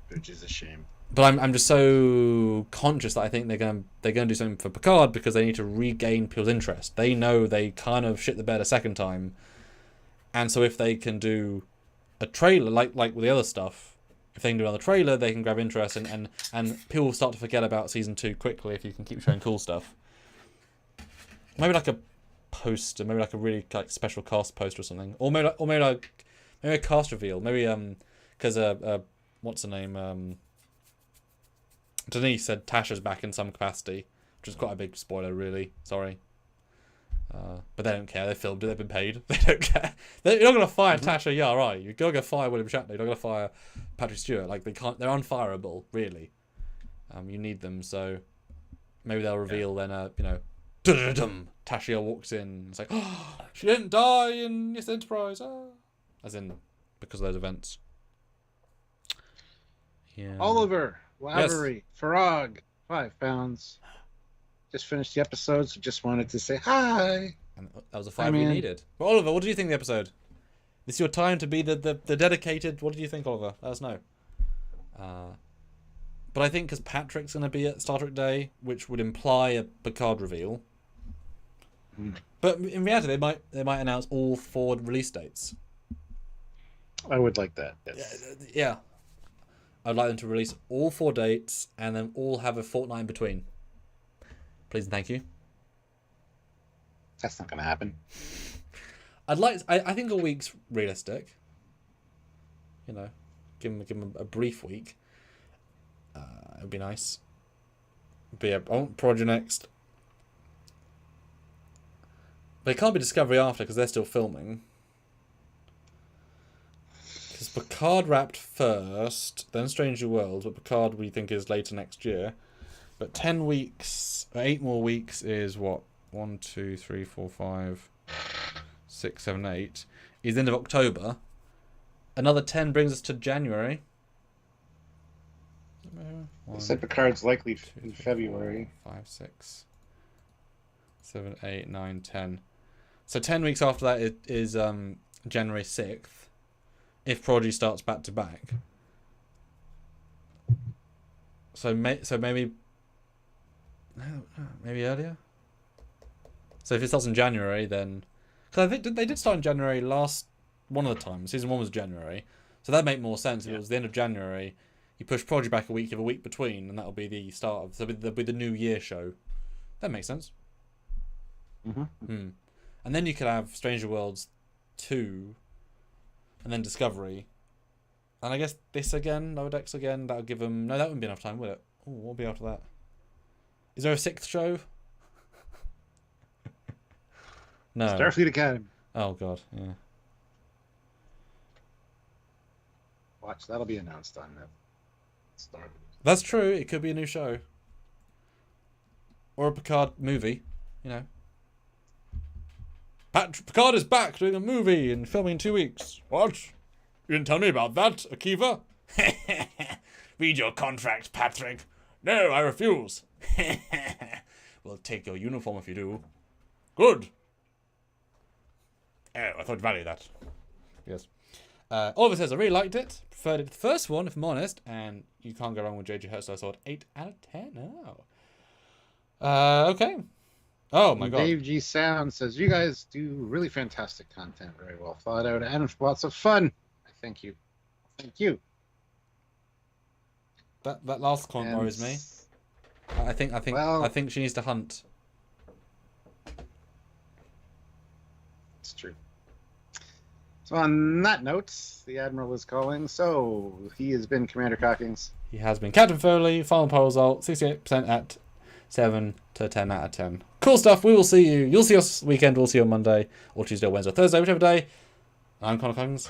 Which is a shame. But I'm just so conscious that I think they're going to do something for Picard because they need to regain people's interest. They know they kind of shit the bed a second time, and so if they can do a trailer like with the other stuff, if they can do another trailer, they can grab interest and people will start to forget about season 2 quickly if you can keep showing cool stuff. Maybe like a poster, maybe like a really special cast poster or something, or maybe a cast reveal, maybe because what's her name, Denise said Tasha's back in some capacity, which is quite a big spoiler, really. Sorry, but they don't care. They filmed it. They've been paid. They don't care. You're not gonna fire Tasha Yar, right? You're gonna fire William Shatner. You're not gonna fire Patrick Stewart. They can't. They're unfireable, really. You need them, so maybe they'll reveal then. Tasha walks in. It's like, oh, she didn't die in this Enterprise. As in, because of those events. Yeah. Oliver, Lavery, Farag, 5 pounds. Just finished the episode, so just wanted to say hi. And that was a 5 we needed. But Oliver, what did you think of the episode? This is your time to be the dedicated. What did you think, Oliver? Let us know. But I think because Patrick's going to be at Star Trek Day, which would imply a Picard reveal. But in reality, they might announce all 4 release dates. I would like that. Yes. Yeah. I'd like them to release all 4 dates and then all have a fortnight in between. Please and thank you. That's not going to happen. I think a week's realistic. Give them a brief week. It would be nice. But yeah, I want Prodigy next. But it can't be Discovery after because they're still filming. Because Picard wrapped first, then Strange New Worlds, but Picard we think is later next year. But 10 weeks, 8 more weeks is what? 1, 2, 3, 4, 5, 6, 7, 8. Is the end of October. Another 10 brings us to January. I said Picard's likely in February. 5, 6, 7, 8, 9, 10. So 10 weeks after that is January 6th. If Prodigy starts back to back. So maybe earlier. So if it starts in January, then because I think they did start in January last one of the times. Season 1 was January, so that make more sense. If it was the end of January, you push Prodigy back a week, you have a week between, and that'll be the start of. So that'll be the New Year show. That makes sense. And then you could have Stranger Worlds 2, and then Discovery, and I guess this again, Lower Decks again. That'll give them. No, that wouldn't be enough time, would it? Oh, what will be after that? Is there a 6th show? No. Starfleet Academy. Oh God, yeah. Watch, that'll be announced on that. Start. That's true. It could be a new show, or a Picard movie. Picard is back doing a movie and filming in 2 weeks. What? You didn't tell me about that, Akiva? Read your contract, Patrick. No, I refuse. We'll take your uniform if you do. Good. Oh, I thought you'd value that. Yes. Oliver says, I really liked it. Preferred it to the first one, if I'm honest. And you can't go wrong with J.J. Hurst, so I thought 8 out of 10. Oh. Okay. Oh, my God. Dave G. Sound says, you guys do really fantastic content. Very well thought out and lots of fun. Thank you. Thank you. That last comment worries me. I think she needs to hunt. It's true. So on that note, the Admiral is calling. So he has been Commander Cockings. He has been Captain Foley. Final poll result 68% at 7 to 10 out of 10. Cool stuff. We will see you. You'll see us weekend. We'll see you on Monday or Tuesday, or Wednesday, or Thursday, whichever day. I'm Connor Cockings.